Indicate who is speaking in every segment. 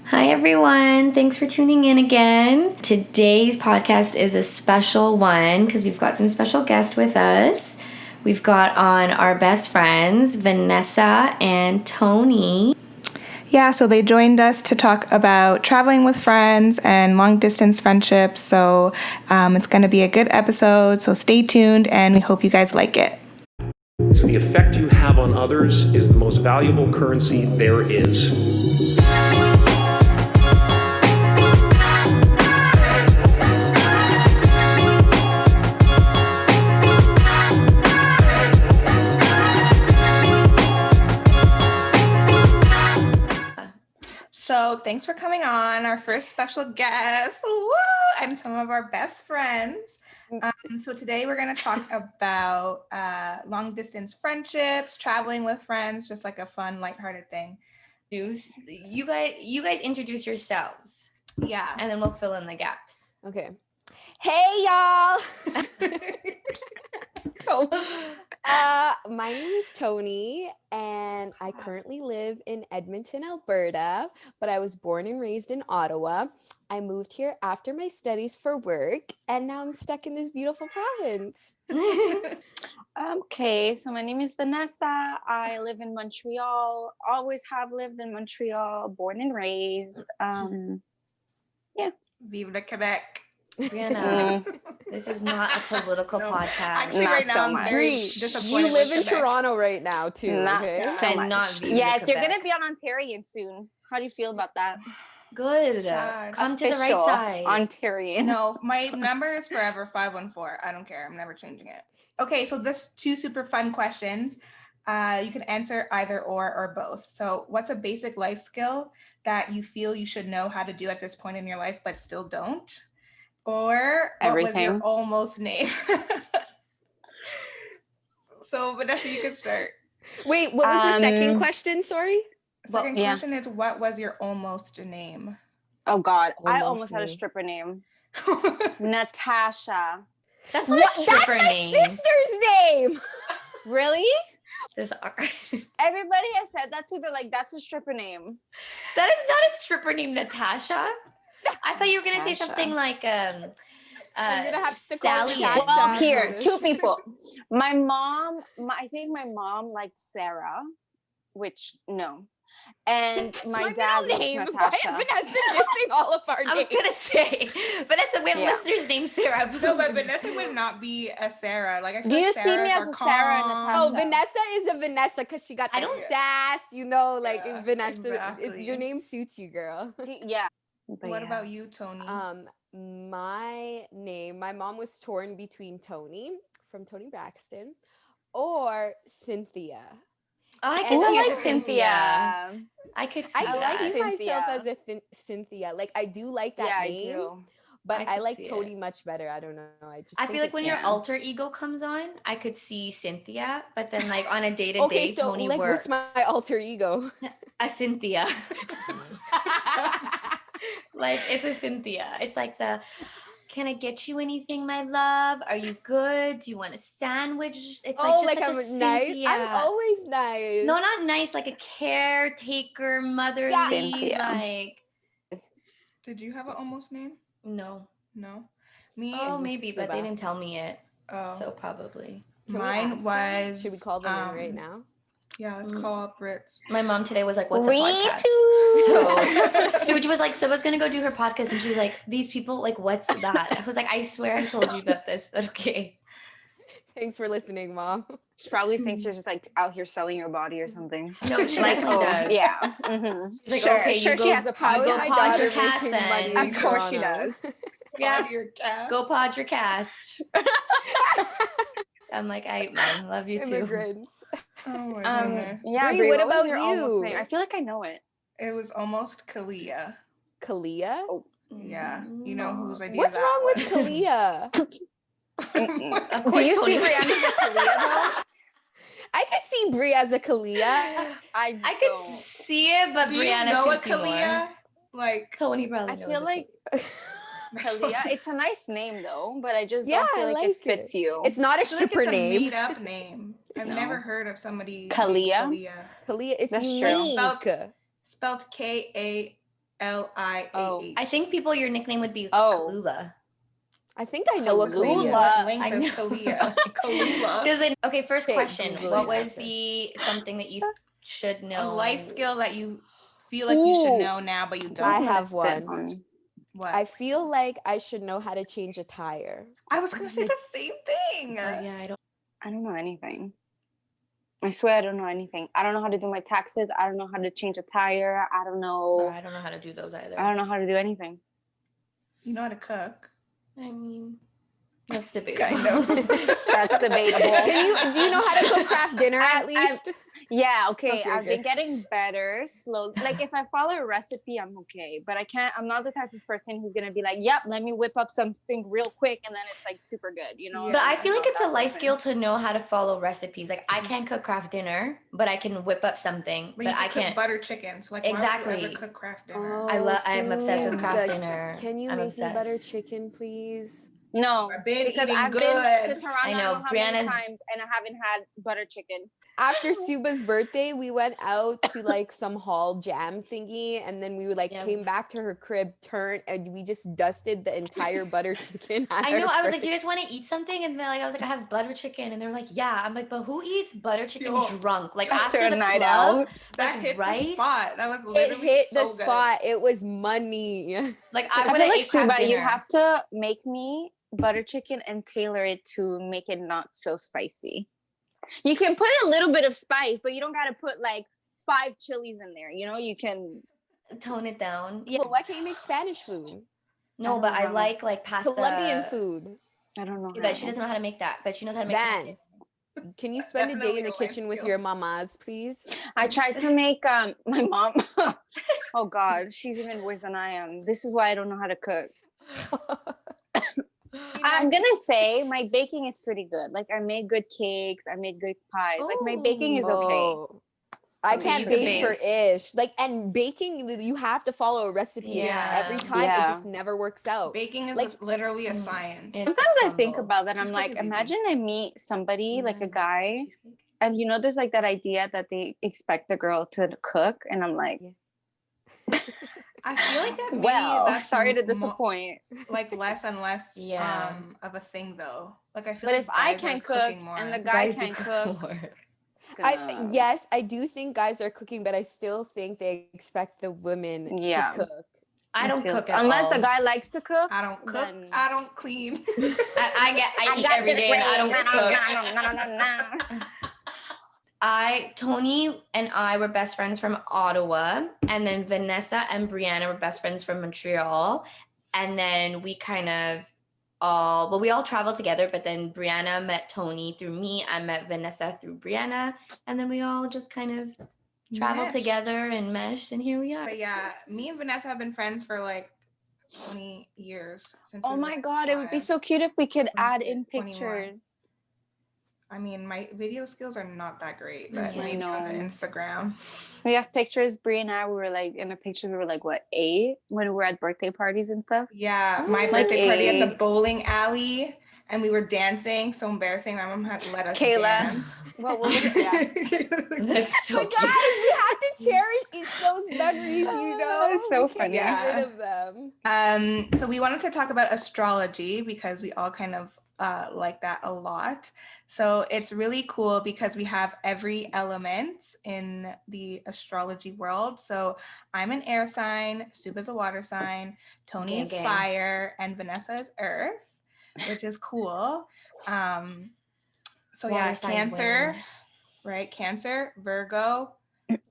Speaker 1: Hi, everyone. Thanks for tuning in again. Today's podcast is a special one because we've got some special guests with us. We've got on our best friends, Vanessa and Toni.
Speaker 2: Yeah, so they joined us to talk about traveling with friends and long-distance friendships. So it's going to be a good episode. So stay tuned, and we hope you guys like it.
Speaker 3: So the effect you have on others is the most valuable currency there is.
Speaker 2: So thanks for coming on, our first special guest, woo, and some of our best friends. So today we're going to talk about long-distance friendships, traveling with friends, just like a fun, lighthearted thing.
Speaker 1: You guys introduce yourselves.
Speaker 2: Yeah.
Speaker 1: And then we'll fill in the gaps.
Speaker 4: Okay. Hey, y'all. My name is Toni, and I currently live in Edmonton, Alberta, but I was born and raised in Ottawa. I moved here after my studies for work, and now I'm stuck in this beautiful province.
Speaker 5: Okay, so my name is Vanessa. I live in Montreal, always have lived in Montreal, born and raised. Yeah.
Speaker 2: Vive le Quebec.
Speaker 1: Brianna, this is not a political podcast.
Speaker 2: Actually,
Speaker 5: Not
Speaker 2: right now,
Speaker 5: so
Speaker 2: I'm
Speaker 5: much.
Speaker 2: very disappointed.
Speaker 4: You live
Speaker 2: with
Speaker 4: in
Speaker 2: Quebec.
Speaker 4: Toronto right now, too.
Speaker 5: Not
Speaker 4: Okay?
Speaker 5: so
Speaker 1: And
Speaker 5: much.
Speaker 1: not Vive le
Speaker 5: Yes, you're
Speaker 1: Quebec.
Speaker 5: gonna be on Ontarian soon. How do you feel about that?
Speaker 1: Good.
Speaker 2: Sad.
Speaker 1: Come to the right
Speaker 5: Official
Speaker 1: side.
Speaker 5: Ontarian.
Speaker 2: No, my number is forever 514. I don't care. I'm never changing it. Okay, so this two super fun questions. You can answer either or both. So what's a basic life skill that you feel you should know how to do at this point in your life but still don't? Or what was your
Speaker 5: Everything.
Speaker 2: almost name? So Vanessa, you can start.
Speaker 4: Wait, what was the second question? Sorry?
Speaker 2: Second
Speaker 5: yeah.
Speaker 2: question is, what was your almost name?
Speaker 5: Oh God, I
Speaker 4: Almost
Speaker 5: almost had a
Speaker 4: name.
Speaker 5: stripper name. Natasha.
Speaker 1: That's not a stripper
Speaker 4: That's my
Speaker 1: name.
Speaker 4: sister's name.
Speaker 5: Really? Everybody has said that too. They're like, that's a stripper name.
Speaker 1: That is not a stripper named Natasha. I thought you were gonna say
Speaker 5: Natasha.
Speaker 1: something like
Speaker 4: I'm gonna have to call
Speaker 1: Stallion.
Speaker 4: Natasha.
Speaker 5: Well,
Speaker 4: Exactly.
Speaker 5: here, two people. My mom, I think my mom liked Sarah, which no. And
Speaker 4: That's
Speaker 5: my
Speaker 4: my
Speaker 5: dad
Speaker 4: middle
Speaker 5: likes
Speaker 4: name.
Speaker 5: Natasha.
Speaker 4: Why is Vanessa dissing all of our
Speaker 1: I was
Speaker 4: names?
Speaker 1: gonna say, Vanessa, we have
Speaker 5: Yeah.
Speaker 1: listeners named Sarah.
Speaker 2: No, but Vanessa would not be a Sarah. Like, I feel
Speaker 5: Do
Speaker 2: like
Speaker 5: you see
Speaker 2: Sarahs
Speaker 5: me as
Speaker 2: are
Speaker 5: a Sarah and
Speaker 2: calm.
Speaker 5: Natasha?
Speaker 4: Oh, Vanessa is a Vanessa because she got
Speaker 1: I
Speaker 4: the
Speaker 1: don't-
Speaker 4: sass, like
Speaker 2: Yeah,
Speaker 4: Vanessa.
Speaker 2: exactly.
Speaker 4: Your name suits you, girl.
Speaker 5: Yeah. But
Speaker 2: What
Speaker 5: yeah.
Speaker 2: about you, Toni?
Speaker 4: My name, my mom was torn between Toni from Toni Braxton or Cynthia.
Speaker 1: I
Speaker 5: Ooh,
Speaker 1: can
Speaker 5: I
Speaker 1: see
Speaker 5: like
Speaker 1: you as Cynthia.
Speaker 5: Cynthia.
Speaker 1: I could see
Speaker 4: I
Speaker 5: I
Speaker 1: that.
Speaker 5: like
Speaker 4: see myself
Speaker 5: Cynthia.
Speaker 4: as a Cynthia. Like I do like that
Speaker 5: Yeah,
Speaker 4: name,
Speaker 5: I do.
Speaker 4: but
Speaker 1: I
Speaker 4: I
Speaker 1: could
Speaker 4: like
Speaker 1: see
Speaker 4: Toni
Speaker 1: it.
Speaker 4: much better. I don't know.
Speaker 1: I feel like when your
Speaker 5: yeah.
Speaker 1: alter ego comes on, I could see Cynthia, but then like on a day to day,
Speaker 4: okay, so
Speaker 1: Toni
Speaker 4: like
Speaker 1: works.
Speaker 4: what's my alter ego?
Speaker 1: A Cynthia. Like it's a Cynthia. It's like can I get you anything, my love? Are you good? Do you want a sandwich? It's like just such a
Speaker 4: I'm nice.
Speaker 1: Cynthia.
Speaker 4: I'm always nice.
Speaker 1: No, not nice, like a caretaker, motherly,
Speaker 5: Cynthia.
Speaker 1: like
Speaker 2: Did you have an almost name?
Speaker 1: no.
Speaker 2: No. Me?
Speaker 1: Oh, maybe, but they
Speaker 4: Subhah.
Speaker 1: didn't tell me it.
Speaker 2: Oh.
Speaker 1: So probably.
Speaker 4: Can we
Speaker 2: Mine
Speaker 4: ask them?
Speaker 2: was.
Speaker 4: Should we call them in right now?
Speaker 2: Yeah, let's call up Brits.
Speaker 1: My mom today was like, "What's a
Speaker 5: Me
Speaker 1: podcast?"
Speaker 5: too.
Speaker 1: So Suj was like, "Subhah's gonna go do her podcast," and she was like, "These people, like, what's that?" I was like, "I swear I told you about this, but okay."
Speaker 4: Thanks for listening, Mom.
Speaker 5: She probably thinks you're just like out here selling your body or something.
Speaker 1: No, she
Speaker 5: Like,
Speaker 1: definitely
Speaker 5: oh,
Speaker 1: does.
Speaker 5: yeah. Mm-hmm.
Speaker 1: She's like,
Speaker 5: Sure,
Speaker 1: okay, you
Speaker 5: sure, she
Speaker 1: go-
Speaker 5: has a
Speaker 4: How
Speaker 1: go
Speaker 4: is
Speaker 5: podcast.
Speaker 4: my
Speaker 1: pod your
Speaker 4: daughter
Speaker 1: cast
Speaker 4: making
Speaker 1: then.
Speaker 4: money in
Speaker 5: Of course she
Speaker 4: Toronto?
Speaker 1: Yeah,
Speaker 2: Pod your cast.
Speaker 1: go pod your cast. I'm like, I love you too.
Speaker 4: Immigrants.
Speaker 2: Oh my goodness.
Speaker 5: Yeah,
Speaker 4: Brie,
Speaker 5: Brie,
Speaker 4: what
Speaker 5: was
Speaker 4: about
Speaker 5: your almost
Speaker 4: you?
Speaker 5: name? I feel like I know it.
Speaker 2: It was almost Kalia.
Speaker 4: Kalia?
Speaker 5: Oh.
Speaker 2: Yeah, you know whose idea
Speaker 4: What's
Speaker 2: that
Speaker 4: wrong
Speaker 2: was.
Speaker 4: with Kalia?
Speaker 1: Of
Speaker 5: Do
Speaker 1: course,
Speaker 5: you
Speaker 1: Toni
Speaker 5: see
Speaker 1: was-
Speaker 5: Brianna as Kalia though?
Speaker 4: I could see Brie as a Kalia.
Speaker 1: I
Speaker 5: don't.
Speaker 1: could see it, but
Speaker 2: Do you
Speaker 1: Brianna
Speaker 2: know a
Speaker 1: suits you more.
Speaker 2: Kalia? Like,
Speaker 1: Toni probably
Speaker 5: I
Speaker 1: knows
Speaker 5: feel
Speaker 1: it.
Speaker 5: like Kalia. It's a nice name though, but I just
Speaker 4: Yeah,
Speaker 5: don't feel
Speaker 4: I
Speaker 5: like it
Speaker 4: like
Speaker 5: fits
Speaker 4: it.
Speaker 5: you.
Speaker 4: It's not a
Speaker 2: I feel like
Speaker 4: stripper
Speaker 2: it's a
Speaker 4: name.
Speaker 2: made-up name. I've
Speaker 5: No.
Speaker 2: never heard of somebody named
Speaker 5: Kalia?
Speaker 2: Kalia.
Speaker 4: Kalia, it's
Speaker 5: That's
Speaker 4: unique.
Speaker 5: true.
Speaker 2: Spelled Kalia. Liah.
Speaker 1: I think people, your nickname would be
Speaker 5: Oh.
Speaker 1: Kalula.
Speaker 4: I think I know a
Speaker 2: The same
Speaker 5: Kalula.
Speaker 2: length
Speaker 1: I
Speaker 2: as
Speaker 1: know.
Speaker 2: Kalia. Kalula.
Speaker 1: Does it? Okay, first
Speaker 4: Okay,
Speaker 1: question.
Speaker 4: Google
Speaker 1: What
Speaker 4: it
Speaker 1: was
Speaker 4: after.
Speaker 1: the something that you should
Speaker 2: A
Speaker 1: know?
Speaker 2: life skill that you feel like you should
Speaker 4: Ooh.
Speaker 2: know now, but you
Speaker 4: I
Speaker 2: don't.
Speaker 5: I'm gonna
Speaker 4: have
Speaker 5: sit
Speaker 4: one.
Speaker 5: on.
Speaker 2: What?
Speaker 4: I feel like I should know how to change a tire.
Speaker 2: I was gonna say the same thing.
Speaker 1: Yeah,
Speaker 5: I don't know anything. I swear I don't know anything. I don't know how to do my taxes. I don't know how to change a tire. I don't know.
Speaker 1: I don't know how to do those either.
Speaker 5: I don't know how to do anything.
Speaker 2: You know how to cook.
Speaker 1: I mean, that's debatable.
Speaker 2: Kind of.
Speaker 5: That's debatable.
Speaker 4: Do you know how to cook craft dinner at least?
Speaker 5: Yeah, okay.
Speaker 4: Okay,
Speaker 5: I've been
Speaker 4: good.
Speaker 5: getting better slowly. Like if I follow a recipe, I'm okay. But I'm not the type of person who's gonna be like, yep, let me whip up something real quick and then it's like super good, you know?
Speaker 2: Yeah.
Speaker 1: But I
Speaker 5: I'm
Speaker 1: feel like
Speaker 5: not
Speaker 1: it's a
Speaker 5: that
Speaker 1: life
Speaker 5: person.
Speaker 1: skill to know how to follow recipes. Like I can't cook craft dinner, but I can whip up something.
Speaker 2: But
Speaker 1: But
Speaker 2: you can
Speaker 1: I
Speaker 2: cook
Speaker 1: can't.
Speaker 2: butter chicken. So like, why would you
Speaker 1: Exactly.
Speaker 2: ever cook craft dinner?
Speaker 1: I'm obsessed with
Speaker 4: Subs,
Speaker 1: craft dinner.
Speaker 4: Can you
Speaker 1: I'm
Speaker 4: make me butter
Speaker 1: obsessed.
Speaker 4: chicken, please?
Speaker 5: No,
Speaker 2: I've been
Speaker 5: because
Speaker 2: eating
Speaker 5: I've been to
Speaker 2: good.
Speaker 5: Toronto
Speaker 1: I
Speaker 5: I
Speaker 1: know,
Speaker 5: don't know how many
Speaker 1: Brianna's-
Speaker 5: times and I haven't had butter chicken.
Speaker 4: After Suba's birthday, we went out to like some hall jam thingy, and then we like
Speaker 1: Yeah.
Speaker 4: came back to her crib, turned, and we just dusted the entire butter chicken. At
Speaker 1: I know.
Speaker 4: her
Speaker 1: I was like,
Speaker 4: fridge.
Speaker 1: "Do you guys want to eat something?" And then like, I was like, "I have butter chicken," and they were like, "Yeah." I'm like, "But who eats butter chicken
Speaker 2: Yo,
Speaker 1: drunk? Like
Speaker 5: After
Speaker 1: after
Speaker 5: a
Speaker 1: the
Speaker 5: night
Speaker 1: club,
Speaker 5: out.
Speaker 2: That
Speaker 1: like
Speaker 2: hit
Speaker 1: rice."
Speaker 2: the spot. That was
Speaker 4: It
Speaker 2: literally
Speaker 4: hit
Speaker 2: so
Speaker 4: the
Speaker 2: good.
Speaker 4: spot. It was money.
Speaker 1: Like
Speaker 5: I
Speaker 1: I would
Speaker 5: feel
Speaker 1: have
Speaker 5: like
Speaker 1: ate craft
Speaker 5: Suba, you
Speaker 1: dinner.
Speaker 5: have to make me butter chicken and tailor it to make it not so spicy. You can put a little bit of spice, but you don't gotta put like 5 chilies in there. You know, you can
Speaker 1: Tone it down. Yeah.
Speaker 4: But why can't you make Spanish food?
Speaker 1: No,
Speaker 5: I
Speaker 1: but
Speaker 5: don't
Speaker 1: I
Speaker 5: know.
Speaker 1: like pasta.
Speaker 4: Colombian food.
Speaker 5: I don't know.
Speaker 1: Yeah, but
Speaker 5: how.
Speaker 1: she doesn't know how to make that. But she knows how to make.
Speaker 4: Van, can you spend a day
Speaker 2: Definitely
Speaker 4: in the
Speaker 2: a life
Speaker 4: kitchen with
Speaker 2: skill.
Speaker 4: your mamas, please?
Speaker 5: I tried to make my mom. Oh God, she's even worse than I am. This is why I don't know how to cook. I'm gonna say my baking is pretty good. Like I make good cakes, I make good pies. Like my baking is okay.
Speaker 4: Oh. I
Speaker 1: Okay,
Speaker 4: can't
Speaker 1: you can
Speaker 4: bake for
Speaker 1: bake.
Speaker 4: ish. Like, and baking, you have to follow a recipe. And
Speaker 1: Yeah.
Speaker 4: every time it
Speaker 5: Yeah.
Speaker 4: just never works out.
Speaker 2: Baking is
Speaker 4: Like-
Speaker 2: literally a science.
Speaker 1: It's
Speaker 5: Sometimes I think
Speaker 1: crumble.
Speaker 5: about that. I'm
Speaker 2: Cheesecake
Speaker 5: like,
Speaker 2: is easy.
Speaker 5: imagine I meet somebody like a
Speaker 1: Yeah.
Speaker 5: guy,
Speaker 1: Cheesecake.
Speaker 5: and you know, there's like that idea that they expect the girl to cook, and I'm like,
Speaker 2: I feel like that maybe
Speaker 5: well,
Speaker 2: that's
Speaker 5: sorry to
Speaker 2: mo-
Speaker 5: disappoint.
Speaker 2: like less and less
Speaker 1: Yeah.
Speaker 2: of a thing though. Like I feel
Speaker 5: But
Speaker 2: like
Speaker 5: if I
Speaker 2: guys are
Speaker 5: can cook
Speaker 2: cooking more.
Speaker 5: and the guy
Speaker 1: Guys do
Speaker 5: can cook,
Speaker 1: more.
Speaker 5: it's gonna-
Speaker 4: Yes, I do think guys are cooking, but I still think they expect the women
Speaker 5: Yeah.
Speaker 4: to cook.
Speaker 1: I don't
Speaker 5: feel
Speaker 1: cook
Speaker 5: so.
Speaker 1: at
Speaker 5: Unless
Speaker 1: all.
Speaker 5: the guy likes to cook.
Speaker 2: I don't cook.
Speaker 5: Then-
Speaker 2: I don't clean.
Speaker 1: I eat
Speaker 5: got
Speaker 1: every
Speaker 5: this
Speaker 1: day and I don't
Speaker 5: way.
Speaker 1: cook. Tony and I were best friends from Ottawa, and then Vanessa and Brianna were best friends from Montreal, and then we kind of we all traveled together, but then Brianna met Tony through me, I met Vanessa through Brianna, and then we all just kind of traveled
Speaker 2: Meshed.
Speaker 1: together and meshed, and here we are.
Speaker 2: But yeah, me and Vanessa have been friends for like 20 years. Since
Speaker 5: Oh
Speaker 2: we were,
Speaker 5: my
Speaker 2: like,
Speaker 5: God, it would be
Speaker 2: 5.
Speaker 5: so cute if we could add
Speaker 2: 20,
Speaker 5: in
Speaker 2: 21.
Speaker 5: pictures.
Speaker 2: I mean, my video skills are not that great, but
Speaker 1: Yeah.
Speaker 5: I
Speaker 2: maybe on the
Speaker 5: know.
Speaker 2: Instagram.
Speaker 5: We have pictures. Brie and I, we were like in the pictures. We were like what 8 when we were at birthday parties and stuff.
Speaker 2: Yeah, my
Speaker 5: Like
Speaker 2: birthday party at the
Speaker 5: 8.
Speaker 2: bowling alley, and we were dancing. So embarrassing. My mom had to let us
Speaker 5: Kayla.
Speaker 2: dance.
Speaker 5: What was it? Yeah.
Speaker 1: That's so
Speaker 4: But guys, we have to cherish those memories, you know?
Speaker 5: It's so
Speaker 4: We can't
Speaker 5: funny.
Speaker 4: get rid
Speaker 2: Yeah.
Speaker 4: of them.
Speaker 2: So we wanted to talk about astrology because we all kind of like that a lot. So it's really cool because we have every element in the astrology world. So I'm an air sign, Suba's a water sign, Tony
Speaker 1: Gang,
Speaker 2: is
Speaker 1: gang.
Speaker 2: fire, and Vanessa is earth, which is cool. So
Speaker 1: Water
Speaker 2: yeah,
Speaker 1: signs
Speaker 2: Cancer,
Speaker 1: win.
Speaker 2: right? Cancer, Virgo,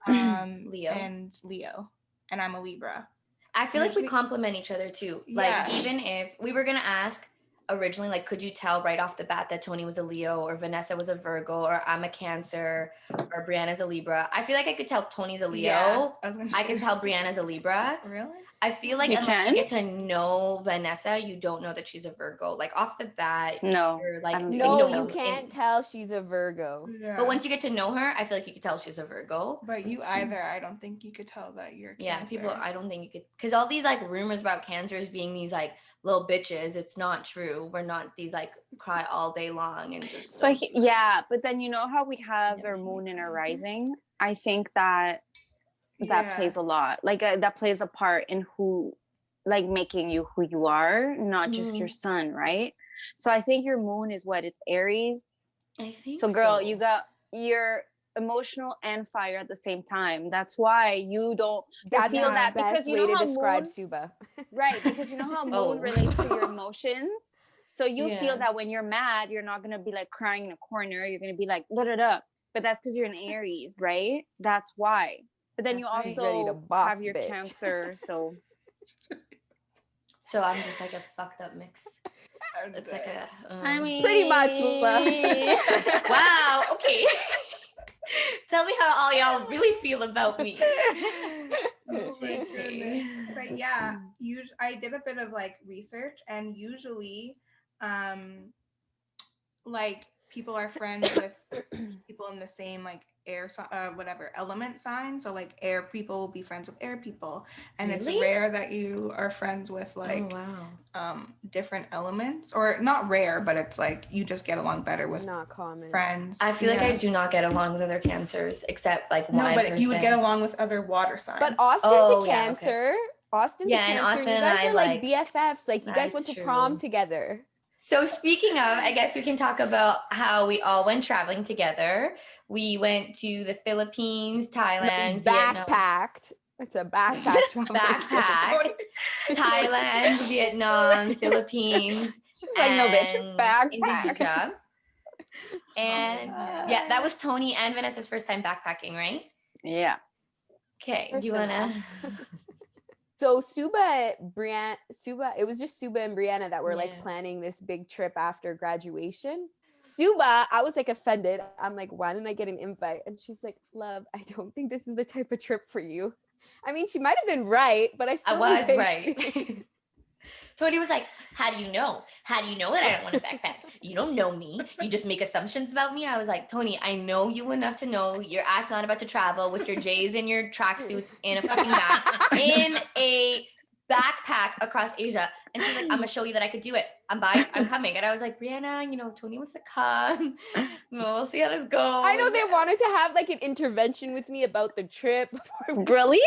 Speaker 1: Leo.
Speaker 2: and Leo. And I'm a Libra.
Speaker 1: I feel like we
Speaker 2: Usually-
Speaker 1: complement each other too. Like
Speaker 2: Yeah.
Speaker 1: even if we were gonna ask originally, like, could you tell right off the bat that Tony was a Leo or Vanessa was a Virgo or I'm a Cancer or Brianna's a Libra? I feel like I could tell Tony's a Leo.
Speaker 2: Yeah, I was gonna
Speaker 1: I
Speaker 2: say
Speaker 1: could tell Brianna's a Libra.
Speaker 2: Really?
Speaker 1: I feel like
Speaker 5: You
Speaker 1: unless
Speaker 5: can?
Speaker 1: you get to know Vanessa, you don't know that she's a Virgo. Like off the bat,
Speaker 5: No,
Speaker 1: you're
Speaker 5: I
Speaker 1: like,
Speaker 5: don't
Speaker 4: No,
Speaker 5: think
Speaker 4: you
Speaker 5: so.
Speaker 4: can't tell she's a Virgo.
Speaker 2: Yeah.
Speaker 1: But once you get to know her, I feel like you could tell she's a Virgo.
Speaker 2: But you either, I don't think you could tell that you're
Speaker 1: Yeah,
Speaker 2: Cancer.
Speaker 1: people, I don't think you could, because all these like rumors about Cancers being these like little bitches, it's not true. We're not these like cry all day long and just.
Speaker 5: But yeah, but then you know how we have
Speaker 1: Never
Speaker 5: our
Speaker 1: seen
Speaker 5: moon
Speaker 1: it.
Speaker 5: and our rising. I think that that plays a lot. Like that plays a part in who, like making you who you are, not just your sun, right? So I think your moon is what? It's Aries.
Speaker 1: I think
Speaker 5: so. Girl, you got your emotional and fire at the same time. That's why you don't feel that, because you know
Speaker 4: way
Speaker 5: how
Speaker 4: to describe
Speaker 5: moon,
Speaker 4: Subhah.
Speaker 5: right? Because you know how moon relates to your emotions. So you feel that when you're mad, you're not gonna be like crying in a corner. You're gonna be like da da da. But that's because you're an Aries, right? That's why. But then you also have your Cancer, so.
Speaker 1: So I'm just like a fucked up mix. It's like a.
Speaker 5: I mean,
Speaker 4: pretty much.
Speaker 1: Wow. Okay. Tell me how all y'all really feel about me.
Speaker 2: Oh my goodness. But yeah, I did a bit of like research, and usually, like people are friends with people in the same like air whatever element sign. So like air people will be friends with air people, and it's rare that you are friends with like different elements, or not rare, but it's like you just get along better with
Speaker 4: not common
Speaker 2: friends.
Speaker 1: I feel like I do not get along with other Cancers except like one
Speaker 2: but
Speaker 1: person.
Speaker 2: you would get along with other water signs.
Speaker 4: But Austin's a Cancer.
Speaker 1: Okay.
Speaker 4: Austin's a Cancer.
Speaker 1: And Austin
Speaker 4: you
Speaker 1: and
Speaker 4: guys
Speaker 1: I
Speaker 4: are like BFFs. Like you guys went to prom together.
Speaker 1: So speaking of, I guess we can talk about how we all went traveling together. We went to the Philippines, Thailand, Vietnam.
Speaker 4: Backpacked. It's a backpack travel.
Speaker 1: Backpacked. Thailand, Vietnam, Philippines,
Speaker 5: like, no, bitch, backpack.
Speaker 1: Indonesia. And yeah, that was Toni and Vanessa's first time backpacking, right?
Speaker 5: Yeah.
Speaker 1: Okay, do you wanna?
Speaker 4: So Subhah, it was just Subhah and Brianna that were like planning this big trip after graduation. Subhah, I was like offended. I'm like, why didn't I get an invite? And she's like, love, I don't think this is the type of trip for you. I mean, she might have been right, but I was
Speaker 1: right. Toni was like, how do you know? How do you know that I don't want to backpack? You don't know me. You just make assumptions about me. I was like, Toni, I know you enough to know your ass not about to travel with your J's and your tracksuits in a fucking bag in a backpack across Asia. And she's like, I'm gonna show you that I could do it. I'm coming. And I was like, Brianna, Toni wants to come. We'll see how this goes.
Speaker 4: I know they wanted to have like an intervention with me about the trip.
Speaker 5: Really?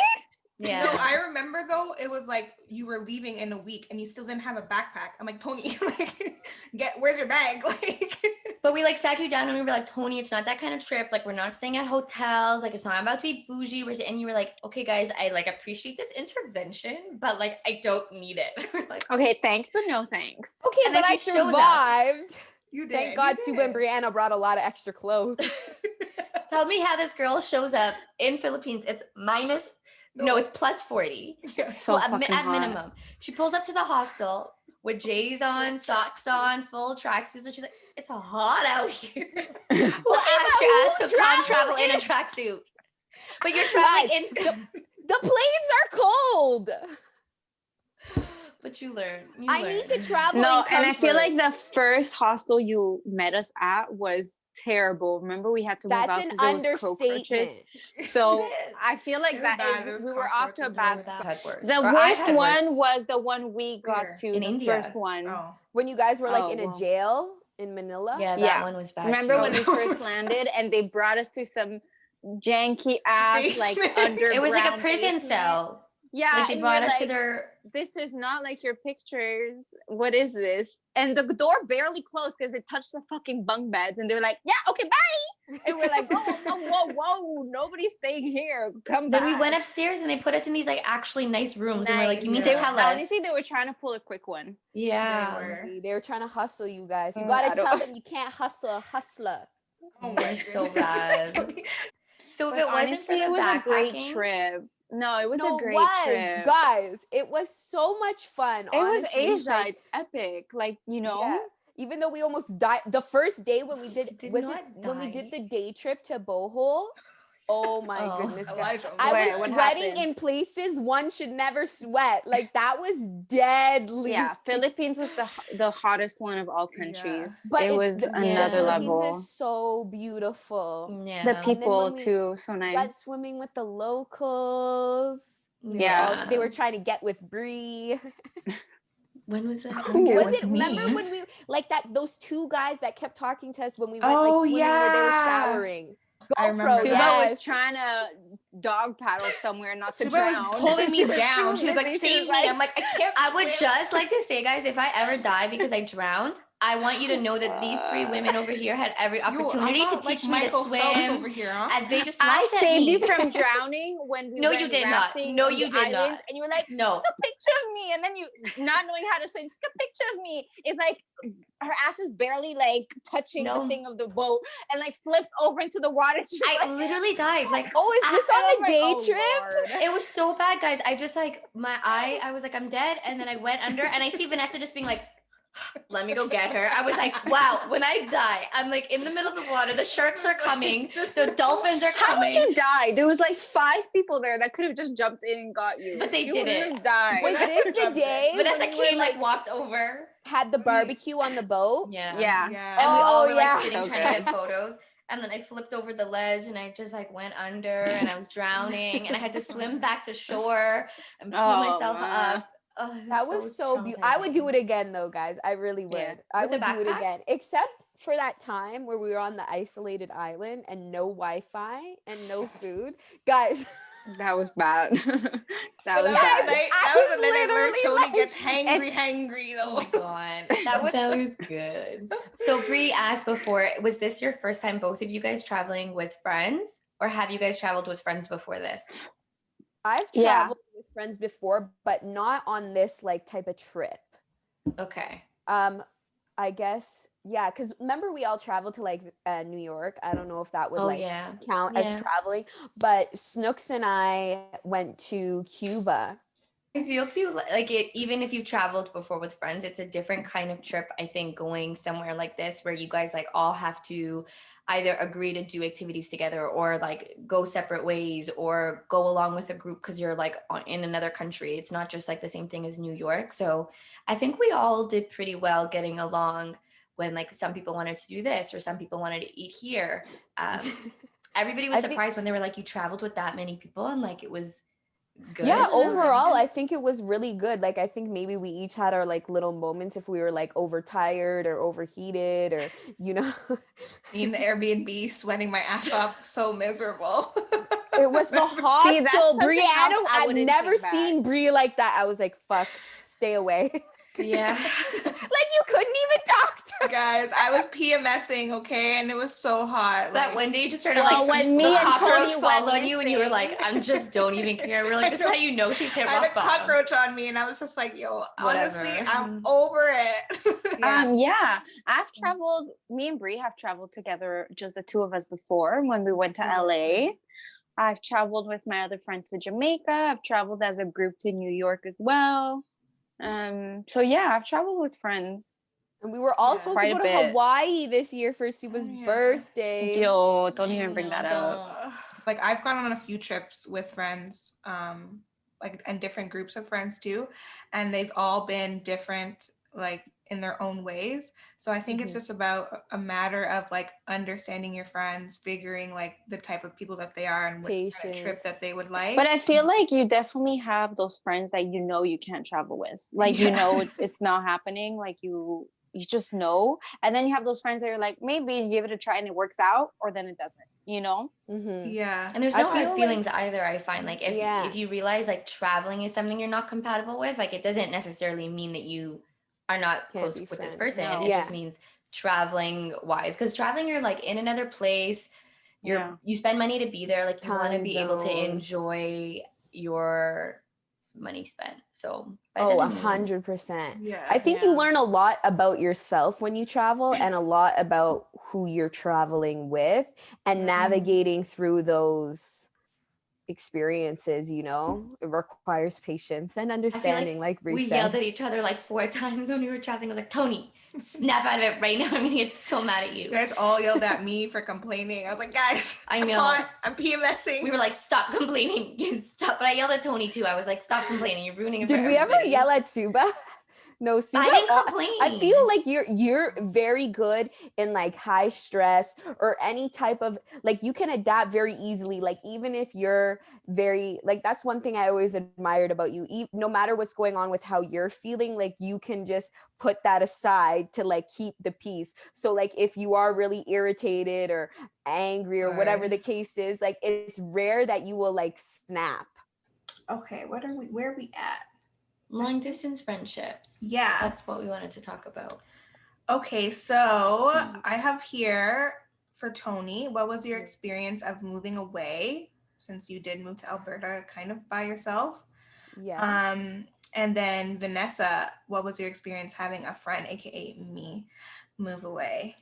Speaker 2: Yeah. No, I remember though, it was like you were leaving in a week and you still didn't have a backpack. I'm like, Toni, like, where's your bag? Like,
Speaker 1: but we like sat you down and we were like, Toni, it's not that kind of trip. Like, we're not staying at hotels. Like, it's not about to be bougie. And you were like, okay, guys, I like appreciate this intervention, but like, I don't need it. Like,
Speaker 5: okay, thanks, but no thanks.
Speaker 4: Okay, but I survived.
Speaker 2: You did.
Speaker 4: Thank God Subhah and Brianna brought a lot of extra clothes.
Speaker 1: Tell me how this girl shows up in Philippines. It's minus. No, it's plus 40.
Speaker 5: So
Speaker 1: at
Speaker 5: hot.
Speaker 1: minimum. She pulls up to the hostel with J's on, socks on, full tracksuits, and she's like, it's hot out here. Who asked your ass to come travel in a tracksuit? But you're traveling in...
Speaker 4: The planes are cold.
Speaker 1: But you learn.
Speaker 4: I need to travel.
Speaker 5: No, and I feel like the first hostel you met us at was terrible. Remember, we had to move out
Speaker 4: because there was cockroaches.
Speaker 5: So I feel like we were off to a bad start. The worst one was the one we got to, in India. First one.
Speaker 2: Oh.
Speaker 4: When you guys were like in a jail in Manila.
Speaker 1: Yeah, that one was bad.
Speaker 5: Remember when we first landed and they brought us to some janky ass like underground.
Speaker 1: It was like a prison
Speaker 5: basement.
Speaker 1: Cell.
Speaker 5: Yeah,
Speaker 1: like they brought us to their.
Speaker 5: This is not like your pictures. What is this? And the door barely closed because it touched the fucking bunk beds. And they were like, yeah, okay, bye. And we're like, whoa, nobody's staying here. Come back.
Speaker 1: Then we went upstairs and they put us in these like actually nice rooms. And we're like, you need to tell us.
Speaker 5: Honestly, they were trying to pull a quick one.
Speaker 1: Yeah.
Speaker 4: They were trying to hustle you guys. You got to tell them you can't hustle a hustler.
Speaker 2: Oh my
Speaker 1: so bad. So if it wasn't for the
Speaker 5: it was
Speaker 1: backpacking,
Speaker 5: a great trip. No, it was a great trip.
Speaker 4: Guys, it was so much fun.
Speaker 5: It was Asia. Like, it's epic. Like,
Speaker 4: Yeah. Even though we almost died the first day when we did when we did the day trip to Bohol. Oh my goodness. I was sweating in places one should never sweat. Like that was deadly.
Speaker 5: Yeah, Philippines was the hottest one of all countries. But it was another level.
Speaker 4: Philippines is so beautiful.
Speaker 5: Yeah. The people too, so nice.
Speaker 4: Went swimming with the locals.
Speaker 5: Yeah.
Speaker 4: They were trying to get with Bree.
Speaker 1: When was that?
Speaker 4: Was it? Remember when we like that? Those two guys that kept talking to us when we went like swimming where they were showering.
Speaker 2: I remember
Speaker 4: GoPro,
Speaker 5: Subhah
Speaker 2: that.
Speaker 5: was
Speaker 4: yes.
Speaker 5: trying to dog paddle somewhere not to
Speaker 2: Subhah
Speaker 5: drown.
Speaker 2: was pulling me down. She was like,
Speaker 5: literally-
Speaker 2: save me.
Speaker 5: like,
Speaker 2: I'm like, I can't
Speaker 1: I would
Speaker 2: swim.
Speaker 1: just like to say, guys, if I ever die because I drowned, I want you to know that these three women over here had every
Speaker 2: Yo, I
Speaker 1: opportunity to
Speaker 2: got,
Speaker 1: teach
Speaker 2: like,
Speaker 1: me to
Speaker 2: Michael Phelps
Speaker 1: swim,
Speaker 2: over here, huh?
Speaker 1: and they just
Speaker 5: I
Speaker 1: laughed at
Speaker 5: saved
Speaker 1: me.
Speaker 5: you from drowning when we
Speaker 1: No, you
Speaker 5: went
Speaker 1: did not.
Speaker 5: rafting
Speaker 1: No,
Speaker 5: on
Speaker 1: you
Speaker 5: the
Speaker 1: did not.
Speaker 5: islands, and you were like,
Speaker 1: No.
Speaker 5: take a picture of me, and then you not knowing how to swim, take a picture of me. It's like her ass is barely like touching
Speaker 1: No.
Speaker 5: the thing of the boat, and like flips over into the water. She's
Speaker 1: I
Speaker 5: like,
Speaker 1: literally died. Like,
Speaker 4: Oh, is this
Speaker 5: I
Speaker 4: on
Speaker 5: was
Speaker 4: the
Speaker 5: like,
Speaker 4: day
Speaker 5: oh,
Speaker 4: trip?
Speaker 5: Lord.
Speaker 1: it was so bad, guys. I just like I was like, I'm dead, and then I went under, and I see Vanessa just being like, let me go get her. I was like, wow, when I die, I'm like in the middle of the water, the sharks are coming, the dolphins are
Speaker 5: How
Speaker 1: coming.
Speaker 5: did you die? There was like 5 people there that could have just jumped in and got you.
Speaker 1: But they
Speaker 5: You would
Speaker 1: didn't.
Speaker 5: have died.
Speaker 4: Was this the
Speaker 2: jumped in.
Speaker 4: day
Speaker 1: Vanessa
Speaker 4: when we were,
Speaker 1: came, like walked over.
Speaker 4: had the barbecue on the boat?
Speaker 1: Yeah.
Speaker 5: Yeah.
Speaker 2: Yeah.
Speaker 1: And we all
Speaker 4: Oh,
Speaker 1: were
Speaker 4: yeah.
Speaker 1: like sitting
Speaker 5: So
Speaker 1: trying to
Speaker 5: good.
Speaker 1: get photos. And then I flipped over the ledge and I just like went under and I was drowning and I had to swim back to shore and pull
Speaker 5: Oh,
Speaker 1: myself
Speaker 5: man.
Speaker 1: up. Oh, it
Speaker 4: That was so beautiful. I would do it again though, guys. I really would.
Speaker 5: Yeah.
Speaker 4: I
Speaker 1: With the
Speaker 4: would do it
Speaker 1: backpacks?
Speaker 4: again. Except for that time where we were on the isolated island and no Wi-Fi and no food. Guys,
Speaker 5: That was bad. That was
Speaker 2: That
Speaker 5: bad.
Speaker 2: night,
Speaker 4: I
Speaker 2: that was the
Speaker 4: was
Speaker 2: night I learned
Speaker 4: literally
Speaker 2: Toni
Speaker 4: like-
Speaker 2: gets hangry
Speaker 1: Oh my
Speaker 2: though.
Speaker 1: god. That was good. So Bree asked before, was this your first time both of you guys traveling with friends? Or have you guys traveled with friends before this?
Speaker 4: I've
Speaker 5: Yeah.
Speaker 4: traveled with friends before, but not on this like type of trip.
Speaker 1: Okay.
Speaker 4: I guess, yeah, because remember we all traveled to like New York. I don't know if that would
Speaker 1: Oh
Speaker 4: like
Speaker 1: yeah.
Speaker 4: count as
Speaker 1: Yeah.
Speaker 4: traveling, but Snooks and I went to Cuba.
Speaker 1: I feel too like it, even if you've traveled before with friends, it's a different kind of trip. I think going somewhere like this where you guys like all have to either agree to do activities together or like go separate ways or go along with a group because you're like in another country. It's not just like the same thing as New York. So I think we all did pretty well getting along when like some people wanted to do this or some people wanted to eat here. Everybody was
Speaker 4: I think-
Speaker 1: surprised when they were like, you traveled with that many people and like it was good.
Speaker 4: Yeah,
Speaker 1: And I was like,
Speaker 4: overall, I think it was really good. Like, I think maybe we each had our like little moments if we were like overtired or overheated or, you know,
Speaker 2: Me in the Airbnb sweating my ass off, so miserable.
Speaker 4: it was the hostel.
Speaker 5: that's something
Speaker 4: Brianna,
Speaker 5: else I
Speaker 4: I've
Speaker 5: wouldn't
Speaker 4: never
Speaker 5: take back.
Speaker 4: seen Brie like that. I was like, fuck, stay away.
Speaker 1: yeah.
Speaker 4: Like, you couldn't even talk to her.
Speaker 2: Guys, I was PMSing, okay, and it was so hot.
Speaker 1: That
Speaker 2: like-
Speaker 1: one day you just started
Speaker 5: Well,
Speaker 1: like
Speaker 5: when me
Speaker 1: the
Speaker 5: and
Speaker 1: cockroach
Speaker 5: Toni
Speaker 1: falls
Speaker 5: went
Speaker 1: on you and you were like,
Speaker 5: missing.
Speaker 1: I just don't even care. We're like, this is how you know she's hit
Speaker 2: I had a
Speaker 1: rock bottom.
Speaker 2: cockroach on me, and I was just like, "Yo,
Speaker 1: Whatever.
Speaker 2: honestly, I'm over it."
Speaker 5: Yeah, I've traveled. Me and Brie have traveled together, just the two of us before when we went to LA. I've traveled with my other friends to Jamaica. I've traveled as a group to New York as well. So yeah, I've traveled with friends.
Speaker 4: And we were all
Speaker 2: Yeah.
Speaker 4: supposed to
Speaker 5: Quite
Speaker 4: go
Speaker 5: a
Speaker 4: to
Speaker 5: bit.
Speaker 4: Hawaii this year for Suba's
Speaker 2: yeah.
Speaker 4: birthday.
Speaker 5: Yo, don't
Speaker 1: I
Speaker 5: even bring
Speaker 1: know,
Speaker 5: that up.
Speaker 1: don't.
Speaker 2: Like I've gone on a few trips with friends, like and different groups of friends too, and they've all been different, like in their own ways. So I think it's just about a matter of like understanding your friends, figuring like the type of people that they are and what kind of trip
Speaker 4: Patience.
Speaker 2: that they would like.
Speaker 5: But I feel like you definitely have those friends that you know you can't travel with. Like you
Speaker 2: Yeah.
Speaker 5: know it's not happening. Like you just know. And then you have those friends that are like, maybe give it a try and it works out, or then it doesn't, you know?
Speaker 4: Mm-hmm.
Speaker 2: Yeah.
Speaker 1: And there's
Speaker 4: I
Speaker 1: no
Speaker 4: feel
Speaker 1: hard
Speaker 4: like-
Speaker 1: feelings either, I find. Like if
Speaker 4: Yeah.
Speaker 1: if you realize like traveling is something you're not compatible with, like it doesn't necessarily mean that you are not
Speaker 4: Can't
Speaker 1: close
Speaker 4: be
Speaker 1: with this
Speaker 4: friends.
Speaker 1: person.
Speaker 5: No.
Speaker 1: It just
Speaker 4: Yeah.
Speaker 1: means traveling wise. Because traveling, you're like in another place. You spend money to be there. Like you want to
Speaker 4: Time
Speaker 1: be able to
Speaker 4: zones.
Speaker 1: enjoy your money spent. So that
Speaker 4: Oh,
Speaker 1: doesn't mean-
Speaker 4: 100%.
Speaker 2: Yeah.
Speaker 4: I think you
Speaker 5: Yeah.
Speaker 4: learn a lot about yourself when you travel and a lot about who you're traveling with and
Speaker 2: Mhm.
Speaker 4: navigating through those experiences, you know? It requires patience and understanding, like Bree
Speaker 1: we
Speaker 4: said.
Speaker 1: yelled at each other like 4 times when we were traveling. I was like, Toni, snap out of it right now. I'm gonna get so mad at you.
Speaker 2: You guys all yelled at me for complaining. I was like, guys,
Speaker 1: I
Speaker 2: come
Speaker 1: know.
Speaker 2: on, I'm PMSing.
Speaker 1: We were like, stop complaining. You stop. But I yelled at Toni too. I was like, stop complaining. You're ruining it for
Speaker 4: Did we ever
Speaker 1: everybody."
Speaker 4: yell at Suba? No, Subhah,
Speaker 1: I didn't complain.
Speaker 4: I feel like you're very good in like high stress or any type of, like, you can adapt very easily. Like, even if you're very, like, that's one thing I always admired about you. No matter what's going on with how you're feeling, like, you can just put that aside to like keep the peace. So like if you are really irritated or angry or whatever the case is, like, it's rare that you will like snap.
Speaker 2: Okay, where are we at?
Speaker 1: Long distance friendships.
Speaker 2: Yeah.
Speaker 1: That's what we wanted to talk about.
Speaker 2: Okay, so I have here for Toni, what was your experience of moving away, since you did move to Alberta kind of by yourself?
Speaker 4: Yeah.
Speaker 2: And then Vanessa, what was your experience having a friend, aka me, move away?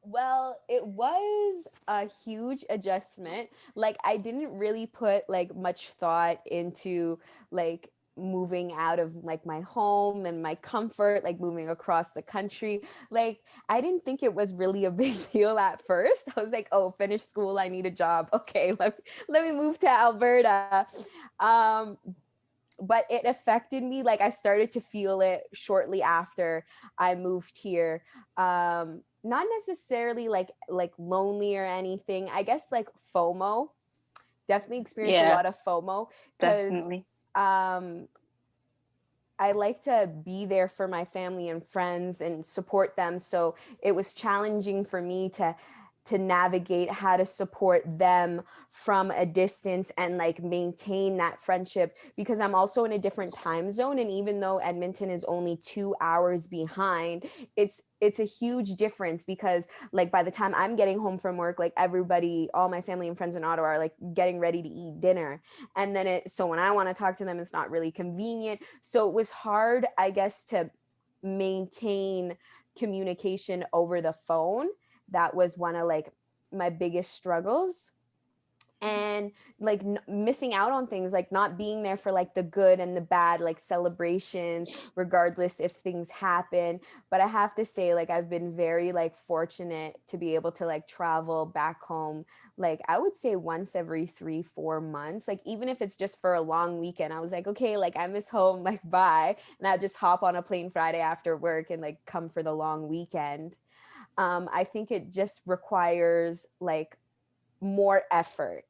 Speaker 4: Well, it was a huge adjustment. Like, I didn't really put like much thought into like moving out of like my home and my comfort, like moving across the country. Like, I didn't think it was really a big deal at first. I was like, oh, finish school, I need a job. Okay, let me move to Alberta. But it affected me. Like, I started to feel it shortly after I moved here. Not necessarily like lonely or anything. I guess like FOMO. Definitely experienced a lot of FOMO because
Speaker 5: Definitely.
Speaker 4: I like to be there for my family and friends and support them. So it was challenging for me to navigate how to support them from a distance and like maintain that friendship, because I'm also in a different time zone. And even though Edmonton is only 2 hours behind, it's a huge difference, because like by the time I'm getting home from work, like everybody, all my family and friends in Ottawa are like getting ready to eat dinner. And then so when I want to talk to them, it's not really convenient. So it was hard, I guess, to maintain communication over the phone. That was one of like my biggest struggles. And like missing out on things, like not being there for like the good and the bad, like celebrations, regardless if things happen. But I have to say, like, I've been very like fortunate to be able to like travel back home, like I would say once every 3-4 months, like even if it's just for a long weekend. I was like, okay, like I miss home, like bye. And I just hop on a plane Friday after work and like come for the long weekend. I think it just requires like more effort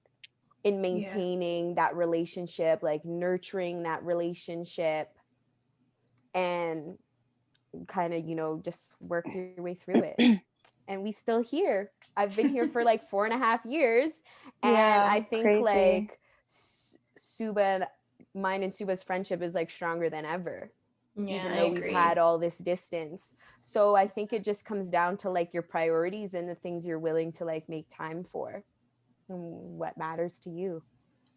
Speaker 4: in maintaining that relationship, like nurturing that relationship, and kind of, just work your way through it. And we still here. I've been here for like 4.5 years. And I think
Speaker 5: crazy.
Speaker 4: like mine and Subah's friendship is like stronger than ever.
Speaker 1: Yeah,
Speaker 4: even though we've had all this distance. So I think it just comes down to like your priorities and the things you're willing to like make time for and what matters to you.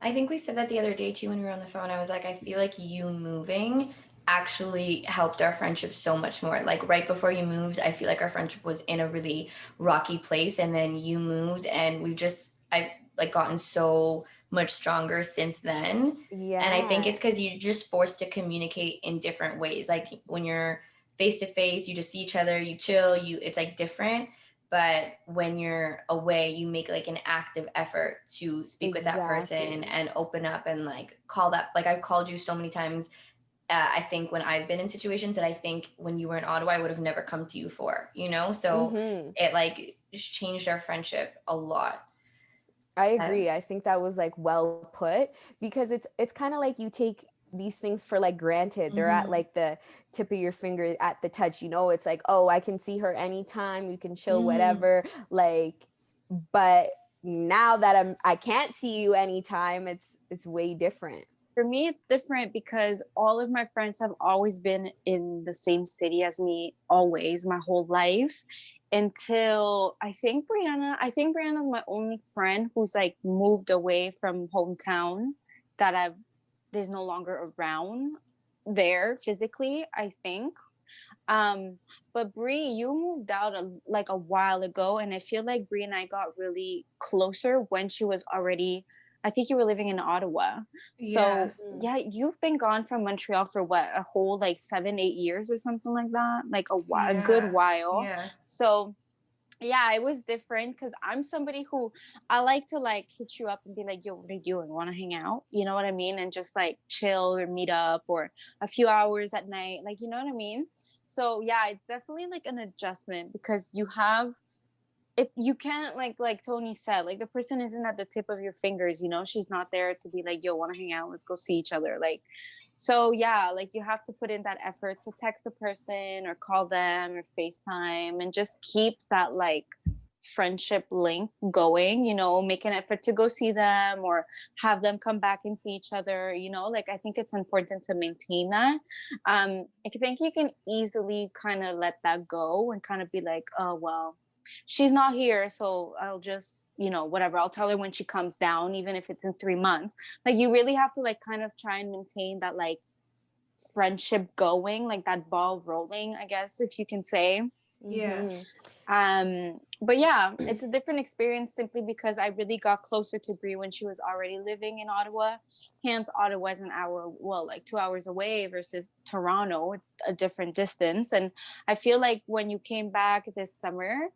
Speaker 1: I think we said that the other day too when we were on the phone. I was like, I feel like you moving actually helped our friendship so much more. Like right before you moved, I feel like our friendship was in a really rocky place, and then you moved and I like gotten so much stronger since then.
Speaker 4: Yeah.
Speaker 1: And I think it's because you're just forced to communicate in different ways. Like when you're face to face, you just see each other, you chill, it's like different. But when you're away, you make like an active effort to speak with that person and open up and like call that. Like I've called you so many times. I think when I've been in situations that I think when you were in Ottawa, I would have never come to you for, So it like changed our friendship a lot.
Speaker 4: I agree. I think that was like well put, because it's kind of like you take these things for like granted. They're at like the tip of your finger, at the touch, it's like, oh, I can see her anytime, you can chill, whatever. Like, but now that I can't see you anytime, it's way different.
Speaker 5: For me, it's different because all of my friends have always been in the same city as me, always, my whole life, until I think Brianna is my only friend who's like moved away from hometown that there's no longer around there physically, I think. But Brie, you moved out like a while ago, and I feel like Brie and I got really closer when she was already, I think you were living in Ottawa.
Speaker 2: Yeah.
Speaker 5: So yeah, you've been gone from Montreal for what, a whole like 7-8 years or something like that, like a good while.
Speaker 2: Yeah.
Speaker 5: So yeah, it was different because I'm somebody who I like to like hit you up and be like, yo, what are you doing? Want to hang out? You know what I mean? And just like chill or meet up or a few hours at night. Like, you know what I mean? So yeah, it's definitely like an adjustment because you have it, you can't like Tony said, like the person isn't at the tip of your fingers, you know, she's not there to be like, yo, want to hang out, let's go see each other. Like, so yeah, like you have to put in that effort to text the person or call them or FaceTime and just keep that like friendship link going, you know, make an effort to go see them or have them come back and see each other, you know, like I think it's important to maintain that. I think you can easily kind of let that go and kind of be like, oh well, she's not here, so I'll just, you know, whatever, I'll tell her when she comes down, even if it's in 3 months. Like you really have to like kind of try and maintain that like friendship going, like that ball rolling, I guess, if you can say.
Speaker 2: Yeah.
Speaker 5: But yeah, it's a different experience simply because I really got closer to Brie when she was already living in Ottawa. Hence, Ottawa is an hour, well, like 2 hours away versus Toronto. It's a different distance. And I feel like when you came back this summer,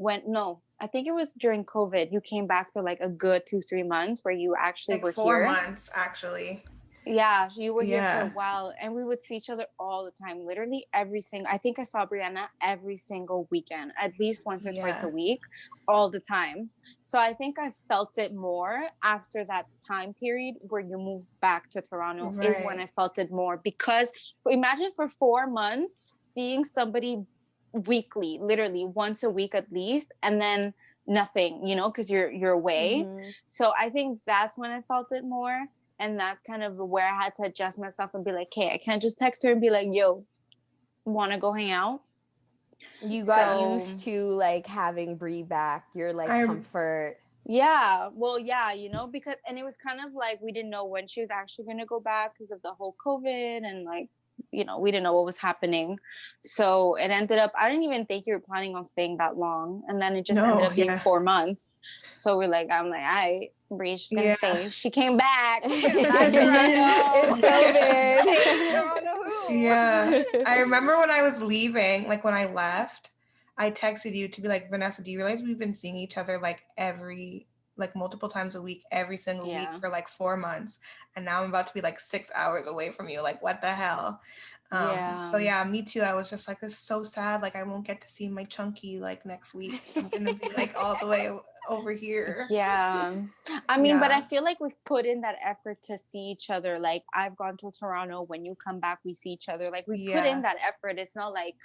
Speaker 5: I think it was during COVID, you came back for like a good 2-3 months where you actually
Speaker 2: Like
Speaker 5: were
Speaker 2: 4 months, actually.
Speaker 5: yeah, you were here for a
Speaker 2: Yeah.
Speaker 5: while and we would see each other all the time. Literally I think I saw Brianna every single weekend, at least once or twice
Speaker 2: Yeah.
Speaker 5: a week, all the time. So I think I felt it more after that time period where you moved back to Toronto is when I
Speaker 2: Right.
Speaker 5: felt it more because imagine for 4 months seeing somebody weekly, literally once a week at least, and then nothing, you know, because you're away. So I think that's when I felt it more. And that's kind of where I had to adjust myself and be like, hey, I can't just text her and be like, yo, want to go hang out?
Speaker 4: You got
Speaker 5: So
Speaker 4: used to like having Brie back, your like
Speaker 2: I
Speaker 4: comfort.
Speaker 5: yeah, well, yeah, you know, because, and it was kind of like we didn't know when she was actually going to go back because of the whole COVID and like, you know, we didn't know what was happening. So it ended up, I didn't even think you were planning on staying that long. And then it just ended
Speaker 2: no,
Speaker 5: up being
Speaker 2: yeah.
Speaker 5: 4 months. So I'm like, I, Bree's gonna
Speaker 2: Yeah.
Speaker 5: stay. She came back. Bye,
Speaker 4: It's
Speaker 5: Toronto.
Speaker 4: COVID.
Speaker 5: Hey, Toronto who?
Speaker 2: Yeah. I remember when I was leaving, like when I left, I texted you to be like, Vanessa, do you realize we've been seeing each other like multiple times a week, every single week
Speaker 5: Yeah.
Speaker 2: for like 4 months. And now I'm about to be like 6 hours away from you. Like, what the hell? So yeah, me too. I was just like, this is so sad. Like I won't get to see my chunky like next week. I'm gonna be like all the way over here.
Speaker 5: Yeah. I mean, but I
Speaker 2: Yeah.
Speaker 5: feel like we've put in that effort to see each other. Like I've gone to Toronto. When you come back, we see each other. Like we put in
Speaker 2: Yeah.
Speaker 5: that effort. It's not like,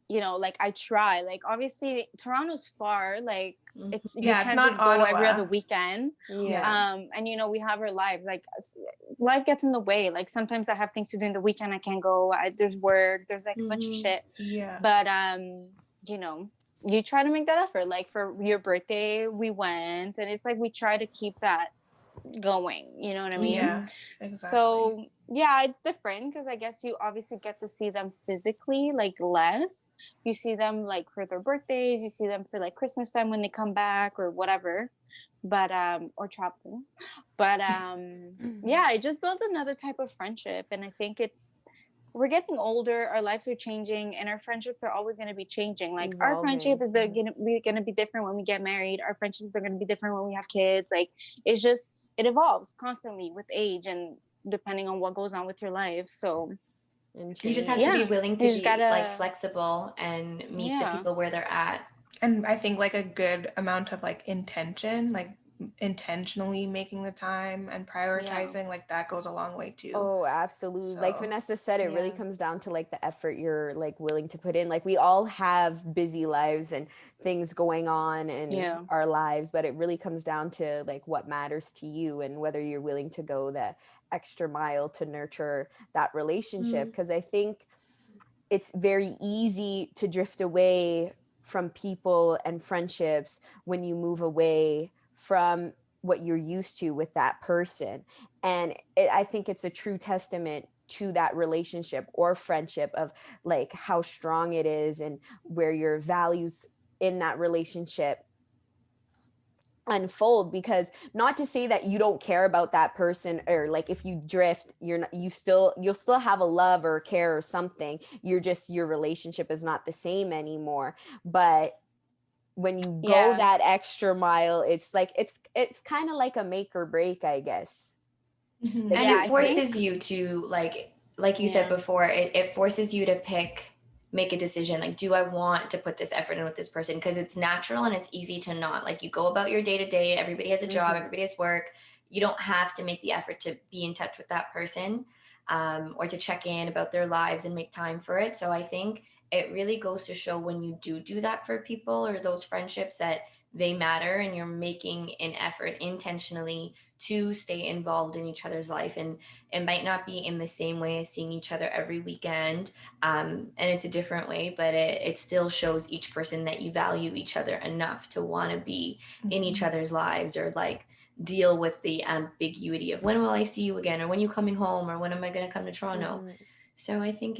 Speaker 5: you know, like I try. Like obviously Toronto's far. Like it's you
Speaker 2: Yeah, it's
Speaker 5: can't
Speaker 2: not
Speaker 5: just go every other
Speaker 2: Ottawa.
Speaker 5: weekend.
Speaker 2: Yeah.
Speaker 5: And you know, we have our lives. Like life gets in the way. Like sometimes I have things to do in the weekend. I can't go. There's work. There's like a bunch of shit.
Speaker 2: Yeah.
Speaker 5: But you know, you try to make that effort. Like for your birthday, we went, and it's like we try to keep that going. You know what I mean?
Speaker 2: Yeah. Exactly.
Speaker 5: So yeah, it's different because I guess you obviously get to see them physically, like less. You see them like for their birthdays, you see them for like Christmas time when they come back or whatever. But or travel. But yeah, it just builds another type of friendship. And I think we're getting older, our lives are changing, and our friendships are always going to be changing. Like our friendship is going to be different when we get married. Our friendships are going to be different when we have kids. Like it's just it evolves constantly with age and depending on what goes on with your life. So
Speaker 1: You just have to be willing to
Speaker 5: you just
Speaker 1: be like
Speaker 5: gotta
Speaker 1: flexible and meet the people where they're at.
Speaker 2: And I think like a good amount of like intention, like intentionally making the time and prioritizing, like that goes a long way too.
Speaker 4: Oh, absolutely. Like
Speaker 2: So,
Speaker 4: Vanessa said, it really
Speaker 5: yeah.
Speaker 4: comes down to like the effort you're like willing to put in. Like we all have busy lives and things going on in our lives, but it really comes down to like what matters to you and whether you're willing to go the extra mile to nurture that relationship. Because I think it's very easy to drift away from people and friendships when you move away from what you're used to with that person. And I think it's a true testament to that relationship or friendship of like how strong it is and where your values in that relationship unfold. Because not to say that you don't care about that person, or like if you drift, you'll still have a love or care or something. Your relationship is not the same anymore. But when you go that extra mile, it's like it's kind of like a make or break, I guess.
Speaker 1: And it forces you to like you said before, it forces you to make a decision, like, do I want to put this effort in with this person? Because it's natural and it's easy to not. Like, you go about your day to day, everybody has a job, everybody has work. You don't have to make the effort to be in touch with that person, or to check in about their lives and make time for it. So I think it really goes to show when you do that for people or those friendships, that they matter and you're making an effort intentionally to stay involved in each other's life. And it might not be in the same way as seeing each other every weekend, and it's a different way, but it still shows each person that you value each other enough to want to be in each other's lives, or like deal with the ambiguity of when will I see you again, or when you coming home, or when am I going to come to Toronto. So I think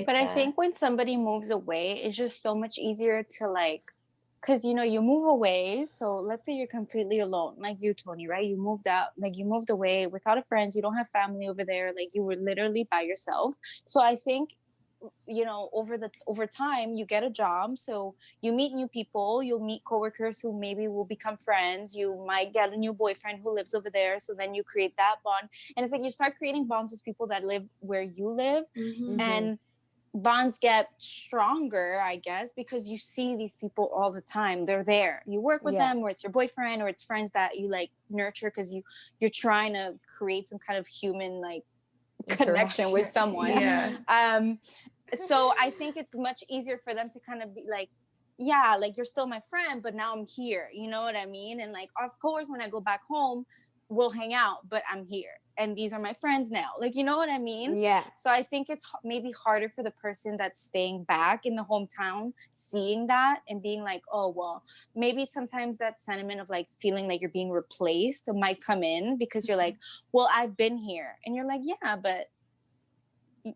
Speaker 5: but I think when somebody moves away, it's just so much easier to like, because you know, you move away, so let's say you're completely alone, like you, Toni, right? You moved out, like you moved away without a friends, you don't have family over there, like you were literally by yourself. So I think, you know, over time you get a job, so you meet new people, you'll meet coworkers who maybe will become friends, you might get a new boyfriend who lives over there, so then you create that bond, and it's like you start creating bonds with people that live where you live. And bonds get stronger, I guess, because you see these people all the time. They're there, you work with them, or it's your boyfriend, or it's friends that you like nurture because you're trying to create some kind of human like connection with someone. So I think it's much easier for them to kind of be like, yeah, like you're still my friend, but now I'm here, you know what I mean? And like, of course, when I go back home, we'll hang out, but I'm here and these are my friends now, like, you know what I mean? So I think it's maybe harder for the person that's staying back in the hometown, seeing that and being like, oh well, maybe sometimes that sentiment of like feeling like you're being replaced might come in, because you're like, well, I've been here, and you're like, yeah, but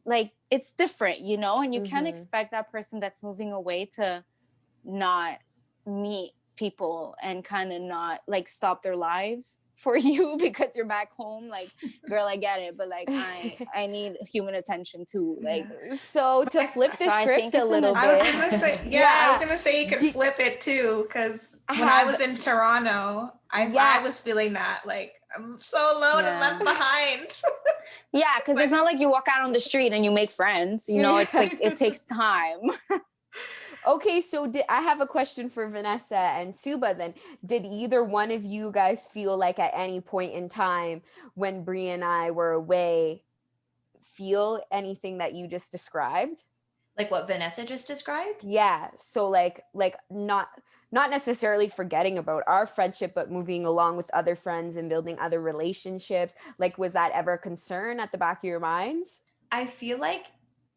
Speaker 5: like it's different, you know, and you can't expect that person that's moving away to not meet people and kind of not like stop their lives for you because you're back home. Like, girl, I get it, but like I need human attention too. Like,
Speaker 4: so to flip the script a little bit,
Speaker 2: I was gonna say, I was gonna say you could flip it too, because when I was in Toronto, I was feeling that like I'm so alone and left behind.
Speaker 5: Because it's not like you walk out on the street and you make friends, you know. It's like it takes time.
Speaker 4: Okay, so I have a question for Vanessa and Subhah then. Did either one of you guys feel like at any point in time when Bri and I were away feel anything that you just described?
Speaker 1: Like what Vanessa just described?
Speaker 4: Yeah, so like not necessarily forgetting about our friendship, but moving along with other friends and building other relationships. Like, was that ever a concern at the back of your minds?
Speaker 1: I feel like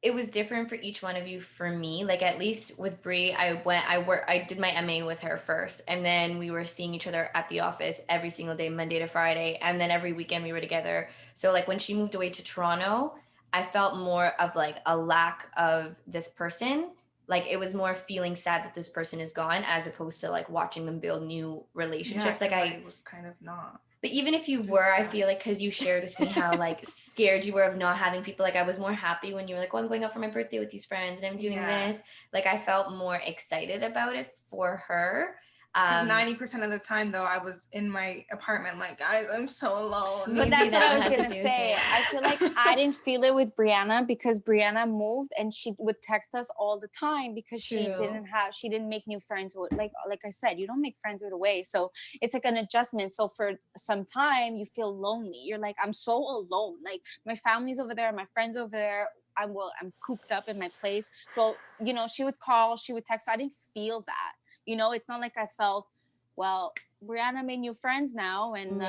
Speaker 1: it was different for each one of you. For me, like at least with Bri, I did my MA with her first, and then we were seeing each other at the office every single day, Monday to Friday, and then every weekend we were together. So like when she moved away to Toronto, I felt more of like a lack of this person. Like it was more feeling sad that this person is gone, as opposed to like watching them build new relationships. Like I
Speaker 2: was kind of not.
Speaker 1: But even if you were, I feel like, because you shared with me how like scared you were of not having people, like I was more happy when you were like, oh, I'm going out for my birthday with these friends and I'm doing this. Like I felt more excited about it for her.
Speaker 2: Because 90% of the time, though, I was in my apartment, like, guys, I'm so alone.
Speaker 5: But that's what I was gonna say. I feel like I didn't feel it with Brianna, because Brianna moved and she would text us all the time, because she didn't make new friends with, like I said, you don't make friends right away. So it's like an adjustment. So for some time you feel lonely. You're like, I'm so alone. Like my family's over there, my friends over there. I'm cooped up in my place. So, you know, she would call, she would text. So I didn't feel that. You know, it's not like I felt, well, Brianna made new friends now, and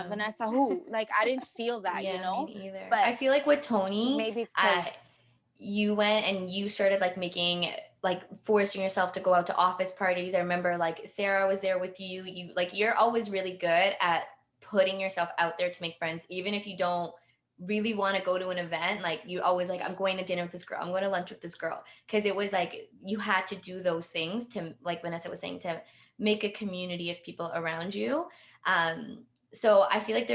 Speaker 5: Vanessa who? Like, I didn't feel that, you know?
Speaker 1: Me neither.
Speaker 5: But
Speaker 1: I feel like with Toni,
Speaker 5: maybe it's because
Speaker 1: you went and you started like making, like forcing yourself to go out to office parties. I remember like Sarah was there with you. You're always really good at putting yourself out there to make friends, even if you don't really want to go to an event. Like you always like, I'm going to dinner with this girl, I'm going to lunch with this girl, because it was like you had to do those things to, like Vanessa was saying, to make a community of people around you. So I feel like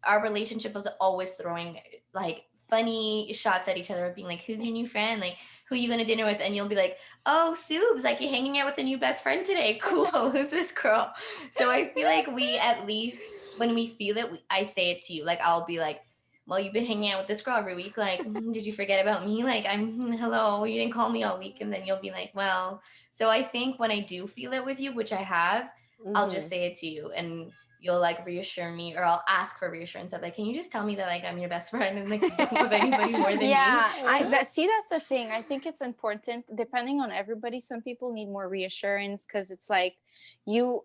Speaker 1: our relationship was always throwing like funny shots at each other, being like, who's your new friend, like who you going to dinner with? And you'll be like, oh, Subs, like you're hanging out with a new best friend today. Cool. Who's this girl? So I feel like we, at least when we feel it, I say it to you. Like, I'll be like, well, you've been hanging out with this girl every week. Like, did you forget about me? Like, hello, you didn't call me all week. And then you'll be like, well, so I think when I do feel it with you, which I have, I'll just say it to you, and you'll like reassure me, or I'll ask for reassurance of like, can you just tell me that like I'm your best friend and like you don't love anybody more than me?
Speaker 5: That's the thing. I think it's important depending on everybody. Some people need more reassurance because it's like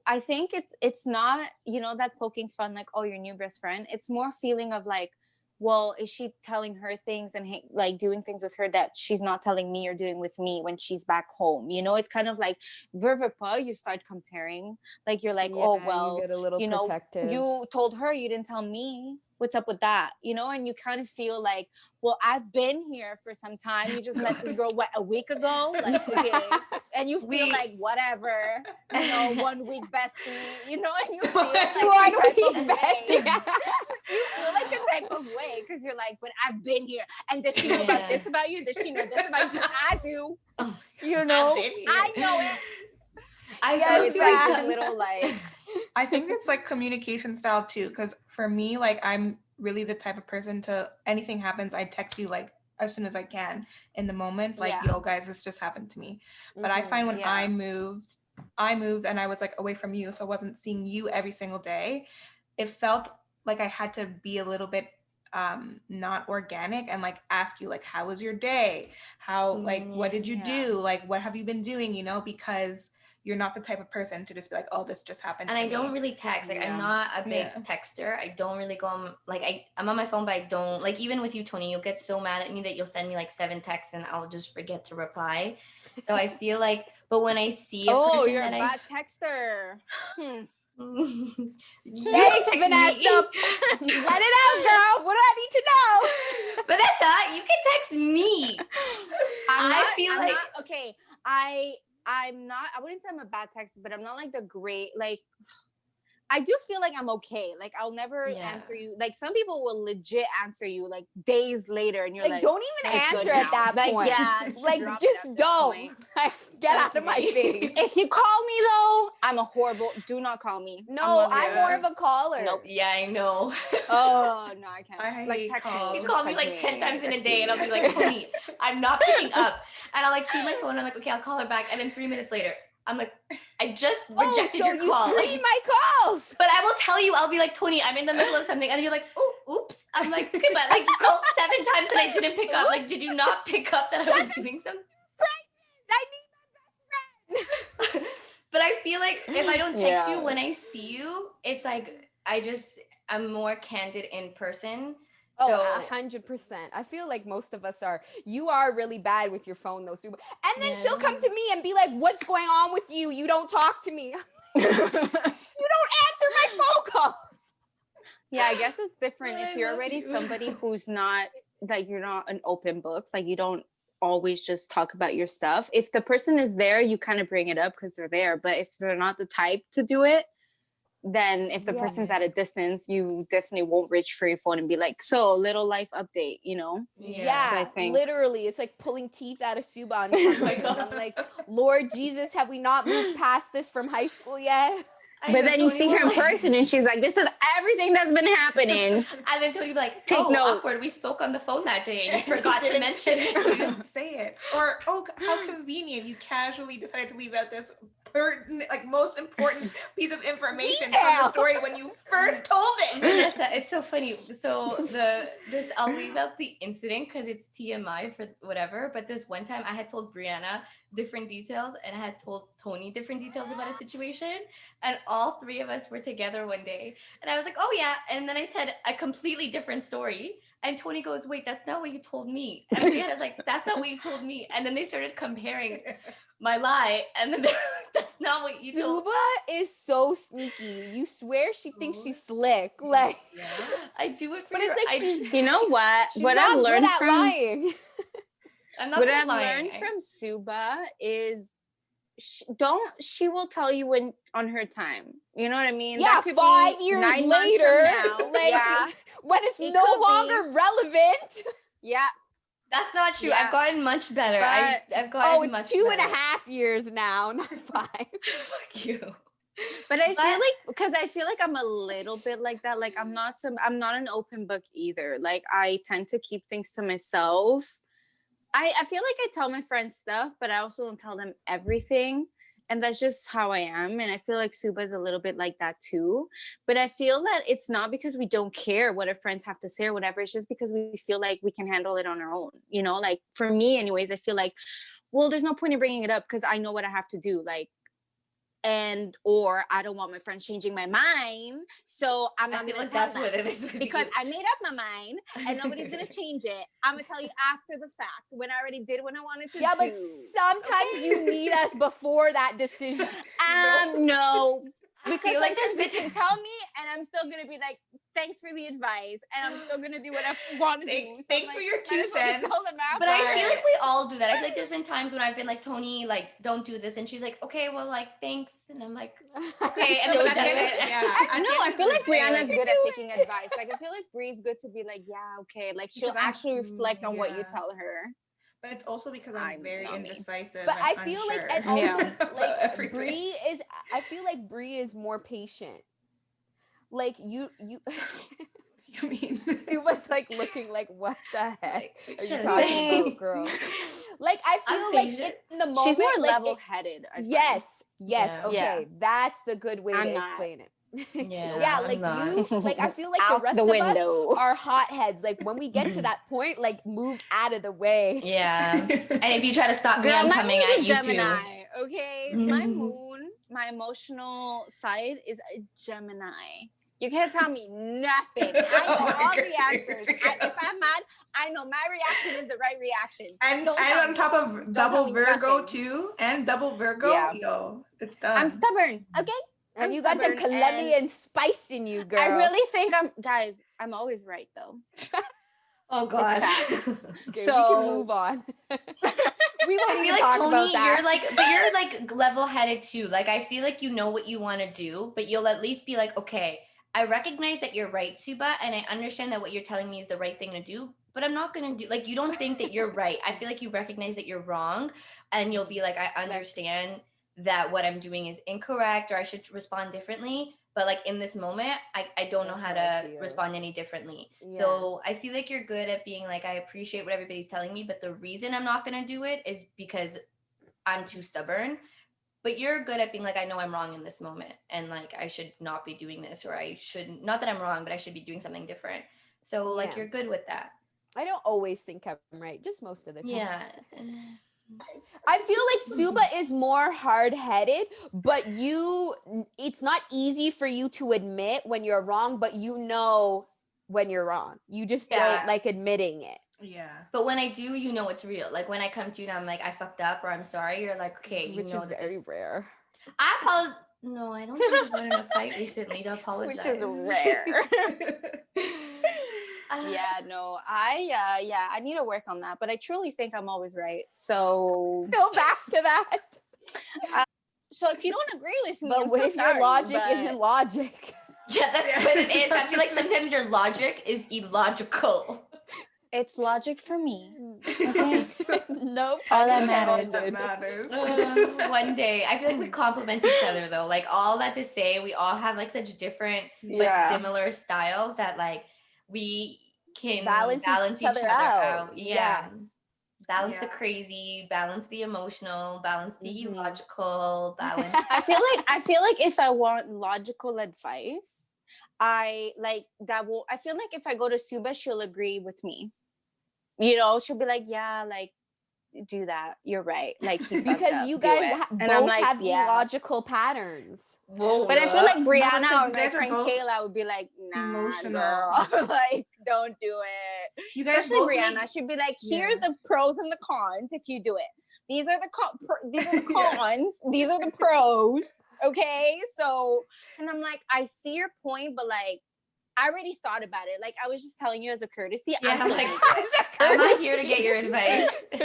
Speaker 5: I think it's not, that poking fun, like, oh, your new best friend. It's more feeling of like, well, is she telling her things and like doing things with her that she's not telling me or doing with me when she's back home? It's kind of like vervepa, you start comparing. Like you're like, oh, well,
Speaker 4: you get a little protective.
Speaker 5: You told her, you didn't tell me. What's up with that? And you kind of feel like, well, I've been here for some time. You just met this girl, what, a week ago? Like, okay. And you feel like, whatever, 1 week bestie, and you feel like
Speaker 4: 1 week bestie.
Speaker 5: You feel like a type of way because you're like, but I've been here. And does she know about this about you? Does she know this about you? I do. I know it.
Speaker 1: It's
Speaker 5: like a little like,
Speaker 2: I think it's like communication style too, because for me, like I'm really the type of person to, anything happens, I text you like as soon as I can in the moment, like, yo guys, this just happened to me. But I find when I moved and I was like away from you, so I wasn't seeing you every single day, it felt like I had to be a little bit not organic and like ask you like, how was your day? How, like, what did you do? Like, what have you been doing? Because you're not the type of person to just be like, oh, this just happened
Speaker 1: and
Speaker 2: to
Speaker 1: I
Speaker 2: me.
Speaker 1: don't really text. Like, I'm not a big texter. I don't really go on, like, I'm on my phone, but I don't, like, even with you, Toni, you'll get so mad at me that you'll send me like 7 texts and I'll just forget to reply. So I feel like, but when I see a person
Speaker 5: you're
Speaker 1: that
Speaker 5: a bad texter.
Speaker 4: Thanks, Vanessa. Let it out, girl. What do I need to know?
Speaker 1: Vanessa, you can text me.
Speaker 5: I'm not, I wouldn't say I'm a bad texter, but I'm not like the great, like, I do feel like I'm okay. Like, I'll never answer you. Like, some people will legit answer you like days later, and you're like,
Speaker 4: don't even answer at that point. Like, just don't. Get out of my face.
Speaker 5: If you call me though, I'm a horrible. Do not call me.
Speaker 4: No, I'm more of a caller.
Speaker 5: Nope.
Speaker 1: Yeah, I know.
Speaker 5: Oh no, I can't.
Speaker 2: I
Speaker 5: like, text
Speaker 2: calls.
Speaker 5: me.
Speaker 1: You call me like 10 times in a day, and I'll be like, Toni, I'm not picking up. And I'll like see my phone, and I'm like, okay, I'll call her back. And then 3 minutes later, I'm like, I just rejected your call.
Speaker 4: You screen my calls.
Speaker 1: But I will tell you, I'll be like, Toni, I'm in the middle of something. And you're like, oh, oops. I'm like, okay, but like, you called 7 times and I didn't pick up. Like, did you not pick up that I was doing something?
Speaker 4: I need my best friend.
Speaker 1: But I feel like if I don't text you when I see you, it's like, I'm more candid in person.
Speaker 4: Oh, 100%. I feel like most of us are. You are really bad with your phone, though, Subhah. And then she'll come to me and be like, what's going on with you? You don't talk to me. You don't answer my phone calls.
Speaker 5: Yeah, I guess it's different if you're already somebody who's not, like, you're not an open book. Like, you don't always just talk about your stuff. If the person is there, you kind of bring it up because they're there. But if they're not the type to do it, then if the person's at a distance, you definitely won't reach for your phone and be like, so little life update,
Speaker 4: Yeah,
Speaker 5: so I think
Speaker 4: literally it's like pulling teeth out of Subhah. I'm like, Lord Jesus, have we not moved past this from high school yet?
Speaker 5: But then you see her in person and she's like, this is everything that's been happening.
Speaker 1: And then Toni be like,
Speaker 5: take note.
Speaker 1: Awkward, we spoke on the phone that day and you forgot to mention it.
Speaker 2: You didn't say it. Or, oh, how convenient, you casually decided to leave out this most important piece of information from the story when you first told it.
Speaker 1: Vanessa, it's so funny. So I'll leave out the incident because it's TMI for whatever. But this one time I had told Brianna different details and I had told Toni different details about a situation, and all 3 of us were together one day. And I was like, oh yeah. And then I said a completely different story. And Toni goes, wait, that's not what you told me. And Brianna's like, that's not what you told me. And then they started comparing my lie, and then that's not what you told.
Speaker 4: Subhah is so sneaky. You swear she thinks she's slick. Like,
Speaker 1: I do it for
Speaker 4: but it's like she's.
Speaker 5: You know what?
Speaker 4: She's
Speaker 5: what
Speaker 4: not
Speaker 5: I've learned
Speaker 4: good at
Speaker 5: from
Speaker 4: lying.
Speaker 1: I'm not
Speaker 5: what
Speaker 1: good at
Speaker 5: I've
Speaker 1: lying.
Speaker 5: learned from Subhah is she will tell you when on her time. You know what I mean?
Speaker 4: Yeah,
Speaker 5: that could
Speaker 4: 5
Speaker 5: be
Speaker 4: years
Speaker 5: 9 months
Speaker 4: later,
Speaker 5: from now.
Speaker 4: like
Speaker 5: yeah,
Speaker 4: when it's
Speaker 5: It
Speaker 4: no
Speaker 5: could be.
Speaker 4: longer relevant.
Speaker 5: Yeah.
Speaker 1: That's not true.
Speaker 5: Yeah.
Speaker 1: I've gotten much better.
Speaker 5: But-
Speaker 1: I've gotten
Speaker 4: it's
Speaker 1: much
Speaker 4: 2.5 years now, not 5.
Speaker 1: Fuck you.
Speaker 5: But I feel like, because I feel like I'm a little bit like that. Like I'm not an open book either. Like I tend to keep things to myself. I feel like I tell my friends stuff, but I also don't tell them everything. And that's just how I am. And I feel like Suba is a little bit like that too. But I feel that it's not because we don't care what our friends have to say or whatever. It's just because we feel like we can handle it on our own. You know, like for me anyways, I feel like, well, there's no point in bringing it up because I know what I have to do. Like, or I don't want my friends changing my mind, so I'm not gonna tell them,
Speaker 1: what it is
Speaker 5: because I made up my mind and nobody's gonna change it. I'm gonna tell you after the fact when I already did what I wanted to do.
Speaker 4: Yeah, but sometimes you need us before that decision.
Speaker 5: No, because
Speaker 1: feel like
Speaker 5: sometimes
Speaker 1: there's
Speaker 5: they can tell me and I'm still gonna be like, thanks for the advice, and I'm still gonna do what I want to do. So
Speaker 2: Thanks for your 2 cents.
Speaker 1: But I feel like we all do that. I feel like there's been times when I've been like, Tony, like, don't do this. And she's like, okay, well, like, thanks. And I'm like, okay. And then she does it.
Speaker 5: I feel like Brianna's good at taking advice. Like, I feel like Brie's good to be like, yeah, okay. Like, she'll actually reflect on what you tell her.
Speaker 2: But it's also because I'm very indecisive.
Speaker 4: But
Speaker 2: and
Speaker 4: I feel
Speaker 2: unsure.
Speaker 4: like, and also, like,
Speaker 2: everything.
Speaker 4: I feel like Brie is more patient. Like, you
Speaker 2: You mean
Speaker 4: Suba's like looking like, what the heck are you
Speaker 1: trying to
Speaker 4: talking
Speaker 1: say?
Speaker 4: about, girl? Like, I
Speaker 1: I'm
Speaker 4: feel like
Speaker 1: patient.
Speaker 4: in the moment,
Speaker 5: She's more
Speaker 4: like,
Speaker 5: level-headed. I find.
Speaker 4: yes,
Speaker 1: Yeah.
Speaker 4: okay,
Speaker 5: Yeah.
Speaker 4: that's the good way
Speaker 5: I'm
Speaker 4: to
Speaker 5: not.
Speaker 4: explain it.
Speaker 1: Yeah,
Speaker 4: Yeah,
Speaker 1: I'm
Speaker 4: like
Speaker 1: not.
Speaker 4: you, like I feel like the
Speaker 5: Out
Speaker 4: rest
Speaker 5: the
Speaker 4: of
Speaker 5: window.
Speaker 4: us are hotheads. Like when we get to that point, like move out of the way.
Speaker 1: Yeah. And if you try to stop me,
Speaker 5: Girl,
Speaker 1: I'm
Speaker 5: my
Speaker 1: coming
Speaker 5: moon's
Speaker 1: at
Speaker 5: a
Speaker 1: you
Speaker 5: Gemini,
Speaker 1: too.
Speaker 5: okay? My moon, my emotional side is a Gemini. You can't tell me nothing. I know all the answers. If I'm mad, I know my reaction is the right reaction.
Speaker 2: And
Speaker 5: Don't tell
Speaker 2: on
Speaker 5: me.
Speaker 2: top of
Speaker 5: Don't
Speaker 2: double
Speaker 5: tell me
Speaker 2: Virgo
Speaker 5: nothing.
Speaker 2: too, and double Virgo,
Speaker 5: Yeah.
Speaker 2: yo, it's done.
Speaker 5: I'm stubborn, okay?
Speaker 4: And
Speaker 5: I'm
Speaker 4: you got the
Speaker 5: stubborn,
Speaker 4: Colombian spice in you, girl.
Speaker 5: I really think guys, I'm always right though.
Speaker 1: Oh God.
Speaker 5: facts.
Speaker 4: Okay,
Speaker 5: So-
Speaker 4: we can move on. We won't
Speaker 1: I
Speaker 4: even
Speaker 1: feel like
Speaker 4: talk
Speaker 1: Tony,
Speaker 4: about that.
Speaker 1: you're like level-headed too. Like I feel like you know what you want to do, but you'll at least be like, okay, I recognize that you're right, Suba, and I understand that what you're telling me is the right thing to do, but I'm not gonna do like you don't think that you're right. I feel like you recognize that you're wrong, and you'll be like, I understand that what I'm doing is incorrect, or I should respond differently. But like in this moment, I don't know how to respond any differently.
Speaker 4: Yeah.
Speaker 1: So I feel like you're good at being like, I appreciate what everybody's telling me, but the reason I'm not gonna do it is because I'm too stubborn. But you're good at being like, I know I'm wrong in this moment, and like I should not be doing this, or I shouldn't. Not that I'm wrong, but I should be doing something different. So like
Speaker 4: Yeah.
Speaker 1: you're good with that.
Speaker 4: I don't always think I'm right, just most of the time.
Speaker 1: Yeah.
Speaker 4: I feel like Suba is more hard-headed, but it's not easy for you to admit when you're wrong, but you know when you're wrong. You just
Speaker 1: Yeah.
Speaker 4: don't like admitting it.
Speaker 2: Yeah.
Speaker 1: But when I do, you know it's real. Like when I come to you and I'm like, I fucked up, or I'm sorry, you're like, okay, you
Speaker 4: Which
Speaker 1: know
Speaker 4: is
Speaker 1: that
Speaker 4: very rare.
Speaker 1: I apologize. No, I don't think we've been in a fight recently to apologize.
Speaker 5: Which is rare. Yeah, no, I need to work on that, but I truly think I'm always right. So
Speaker 4: Still back to that.
Speaker 5: so if you don't agree with me,
Speaker 4: But
Speaker 5: I'm
Speaker 4: what
Speaker 5: so
Speaker 4: if
Speaker 5: sorry,
Speaker 4: your logic
Speaker 5: but-
Speaker 4: isn't logic?
Speaker 1: Yeah, that's what it is. I feel like sometimes your logic is illogical.
Speaker 5: It's logic for me.
Speaker 2: Okay.
Speaker 4: No
Speaker 5: All that
Speaker 4: pun
Speaker 5: matters.
Speaker 2: That
Speaker 4: intended.
Speaker 2: matters.
Speaker 1: One day. I feel like we complement each other though. Like all that to say, we all have like such different but similar styles that like we can balance each other out. Yeah. Balance the crazy, balance the emotional, balance the illogical, balance.
Speaker 5: I feel like if I want logical advice, I feel like if I go to Suba, she'll agree with me. You know, she'll be like, yeah, like do that. You're right. Like he fucked
Speaker 4: Because
Speaker 5: up,
Speaker 4: you
Speaker 5: do
Speaker 4: guys
Speaker 5: it. And
Speaker 4: both
Speaker 5: I'm like,
Speaker 4: have
Speaker 5: yeah.
Speaker 4: illogical patterns.
Speaker 1: Whoa,
Speaker 5: But I feel like Brianna
Speaker 2: because
Speaker 5: or
Speaker 2: you
Speaker 5: my
Speaker 2: guys are
Speaker 5: friend
Speaker 2: both
Speaker 5: Kayla would be like, nah,
Speaker 2: emotional.
Speaker 5: girl, like don't do it.
Speaker 2: You guys
Speaker 5: Especially
Speaker 2: both
Speaker 5: Brianna,
Speaker 2: make-
Speaker 5: she'd be like, here's the pros and the cons if you do it. These are the cons. These are the pros. Okay, so and I'm like, I see your point, but like, I already thought about it. Like I was just telling you as a courtesy.
Speaker 1: Yeah,
Speaker 5: I'm
Speaker 1: like I'm not here to get your advice.
Speaker 5: yeah,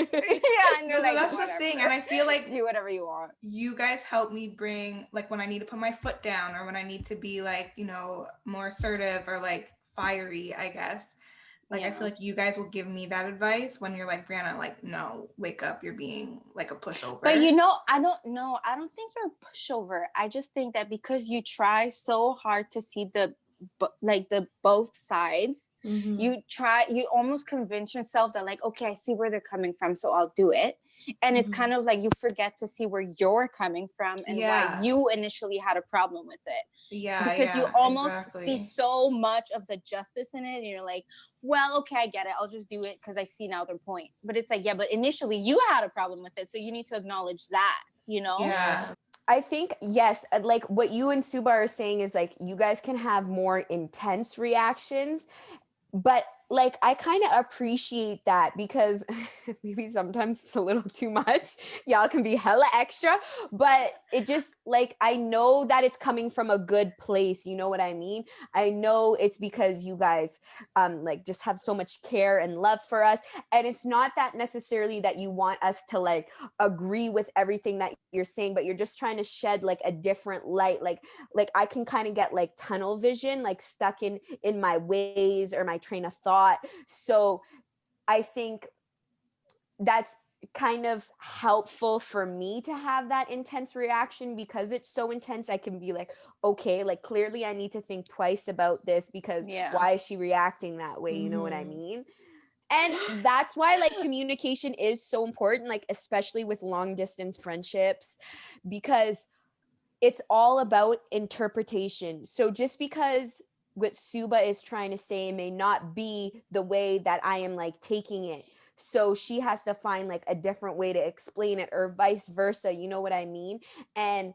Speaker 5: and they're
Speaker 2: No,
Speaker 5: like,
Speaker 2: that's
Speaker 5: whatever.
Speaker 2: the thing, and I feel like
Speaker 5: do whatever you want.
Speaker 2: you guys help me bring like when I need to put my foot down or when I need to be like, you know, more assertive or like fiery, I guess. Like, I feel like you guys will give me that advice when you're like, Brianna, like, no, wake up, you're being like a pushover.
Speaker 5: But you know, I don't think you're a pushover. I just think that because you try so hard to see the both sides, you almost convince yourself that like, okay, I see where they're coming from, so I'll do it. And it's kind of like you forget to see where you're coming from and why you initially had a problem with it. Because you almost see so much of the justice in it, and you're like, well, okay, I get it, I'll just do it because I see now their point. But it's like, yeah, but initially you had a problem with it, so you need to acknowledge that, you know?
Speaker 4: I think, yes, like what you and Subhah are saying is like, you guys can have more intense reactions, but like, I kind of appreciate that because maybe sometimes it's a little too much. Y'all can be hella extra, but it just like, I know that it's coming from a good place. You know what I mean? I know it's because you guys like just have so much care and love for us. And it's not that necessarily that you want us to like agree with everything that you're saying, but you're just trying to shed like a different light. Like I can kind of get like tunnel vision, like stuck in my ways or my train of thought. So I think that's kind of helpful for me to have that intense reaction because it's so intense. I can be like, okay, like clearly I need to think twice about this because why is she reacting that way? You know what I mean? And that's why like communication is so important, like especially with long distance friendships, because it's all about interpretation. So just because what Subhah is trying to say may not be the way that I am like taking it, so she has to find like a different way to explain it, or vice versa, you know what I mean? And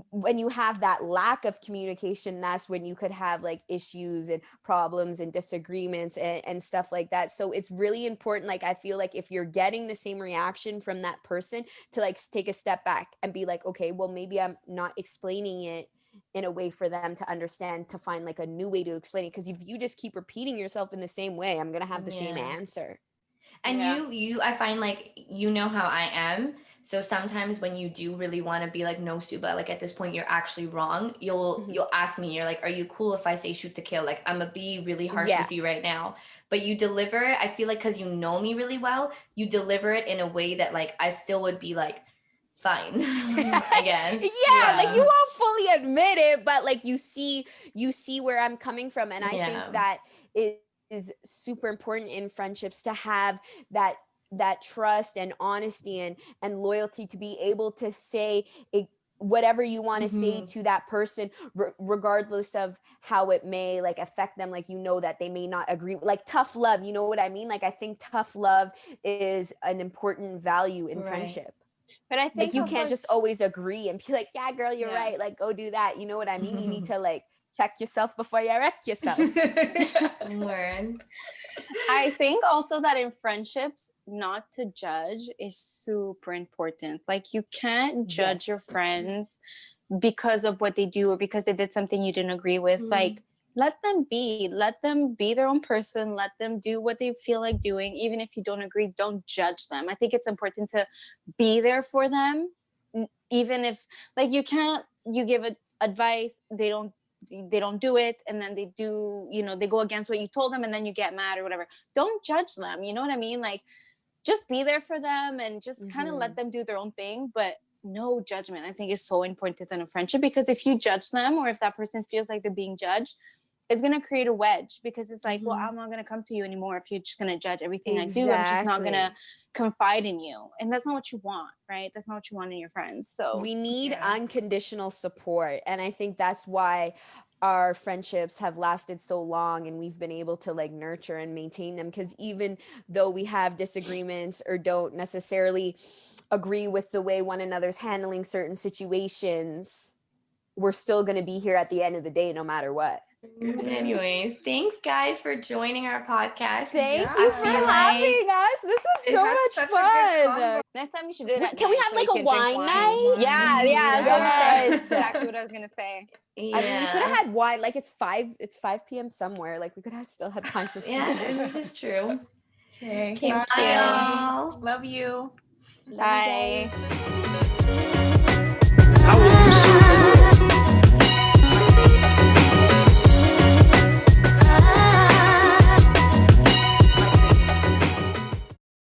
Speaker 4: when you have that lack of communication, that's when you could have like issues and problems and disagreements and stuff like that. So it's really important. Like, I feel like if you're getting the same reaction from that person, to like take a step back and be like, okay, well, maybe I'm not explaining it in a way for them to understand, to find like a new way to explain it. Because if you just keep repeating yourself in the same way, I'm going to have the same answer.
Speaker 1: And you, I find like, you know how I am. So sometimes when you do really want to be like, no, Subhah, like at this point, you're actually wrong. You'll ask me, you're like, are you cool if I say shoot to kill? Like, I'm gonna be really harsh with you right now. But you deliver it, I feel like, because you know me really well, you deliver it in a way that like, I still would be like, fine, I guess.
Speaker 4: Like you won't fully admit it, but like you see where I'm coming from. And I think that is super important in friendships, to have that trust and honesty and loyalty, to be able to say whatever you want to say to that person, regardless of how it may like affect them. Like, you know that they may not agree, like tough love, you know what I mean? Like, I think tough love is an important value in friendship.
Speaker 5: But I think
Speaker 4: like, you can't just always agree and be like, yeah, girl, you're right, like go do that, you know what I mean? You need to like check yourself before you wreck yourself.
Speaker 1: Word.
Speaker 5: I think also that in friendships, not to judge is super important. Like, you can't judge your friends because of what they do or because they did something you didn't agree with. Like, let them be their own person. Let them do what they feel like doing. Even if you don't agree, don't judge them. I think it's important to be there for them. Even if like you give advice, they don't do it, and then they do, they go against what you told them, and then you get mad or whatever. Don't judge them, you know what I mean? Like, just be there for them and just kind of let them do their own thing, but no judgment. I think is so important in a friendship, because if you judge them, or if that person feels like they're being judged, it's going to create a wedge, because it's like, well, I'm not going to come to you anymore if you're just going to judge everything I do. I'm just not going to confide in you. And that's not what you want, right? That's not what you want in your friends. So
Speaker 4: we need unconditional support. And I think that's why our friendships have lasted so long, and we've been able to like nurture and maintain them. Because even though we have disagreements or don't necessarily agree with the way one another's handling certain situations, we're still going to be here at the end of the day, no matter what.
Speaker 1: Anyways, thanks guys for joining our podcast.
Speaker 4: Thank you for having us. This was so much fun.
Speaker 5: Next time we should do it.
Speaker 4: Can we have like a wine night?
Speaker 5: Yeah.
Speaker 4: Yes.
Speaker 5: Exactly what I was gonna say.
Speaker 4: Yeah. I mean, we could have had wine. Like, it's 5 p.m. somewhere. Like, we could have still had time for
Speaker 1: this is true.
Speaker 2: Okay.
Speaker 1: Bye.
Speaker 2: Love you.
Speaker 5: Bye.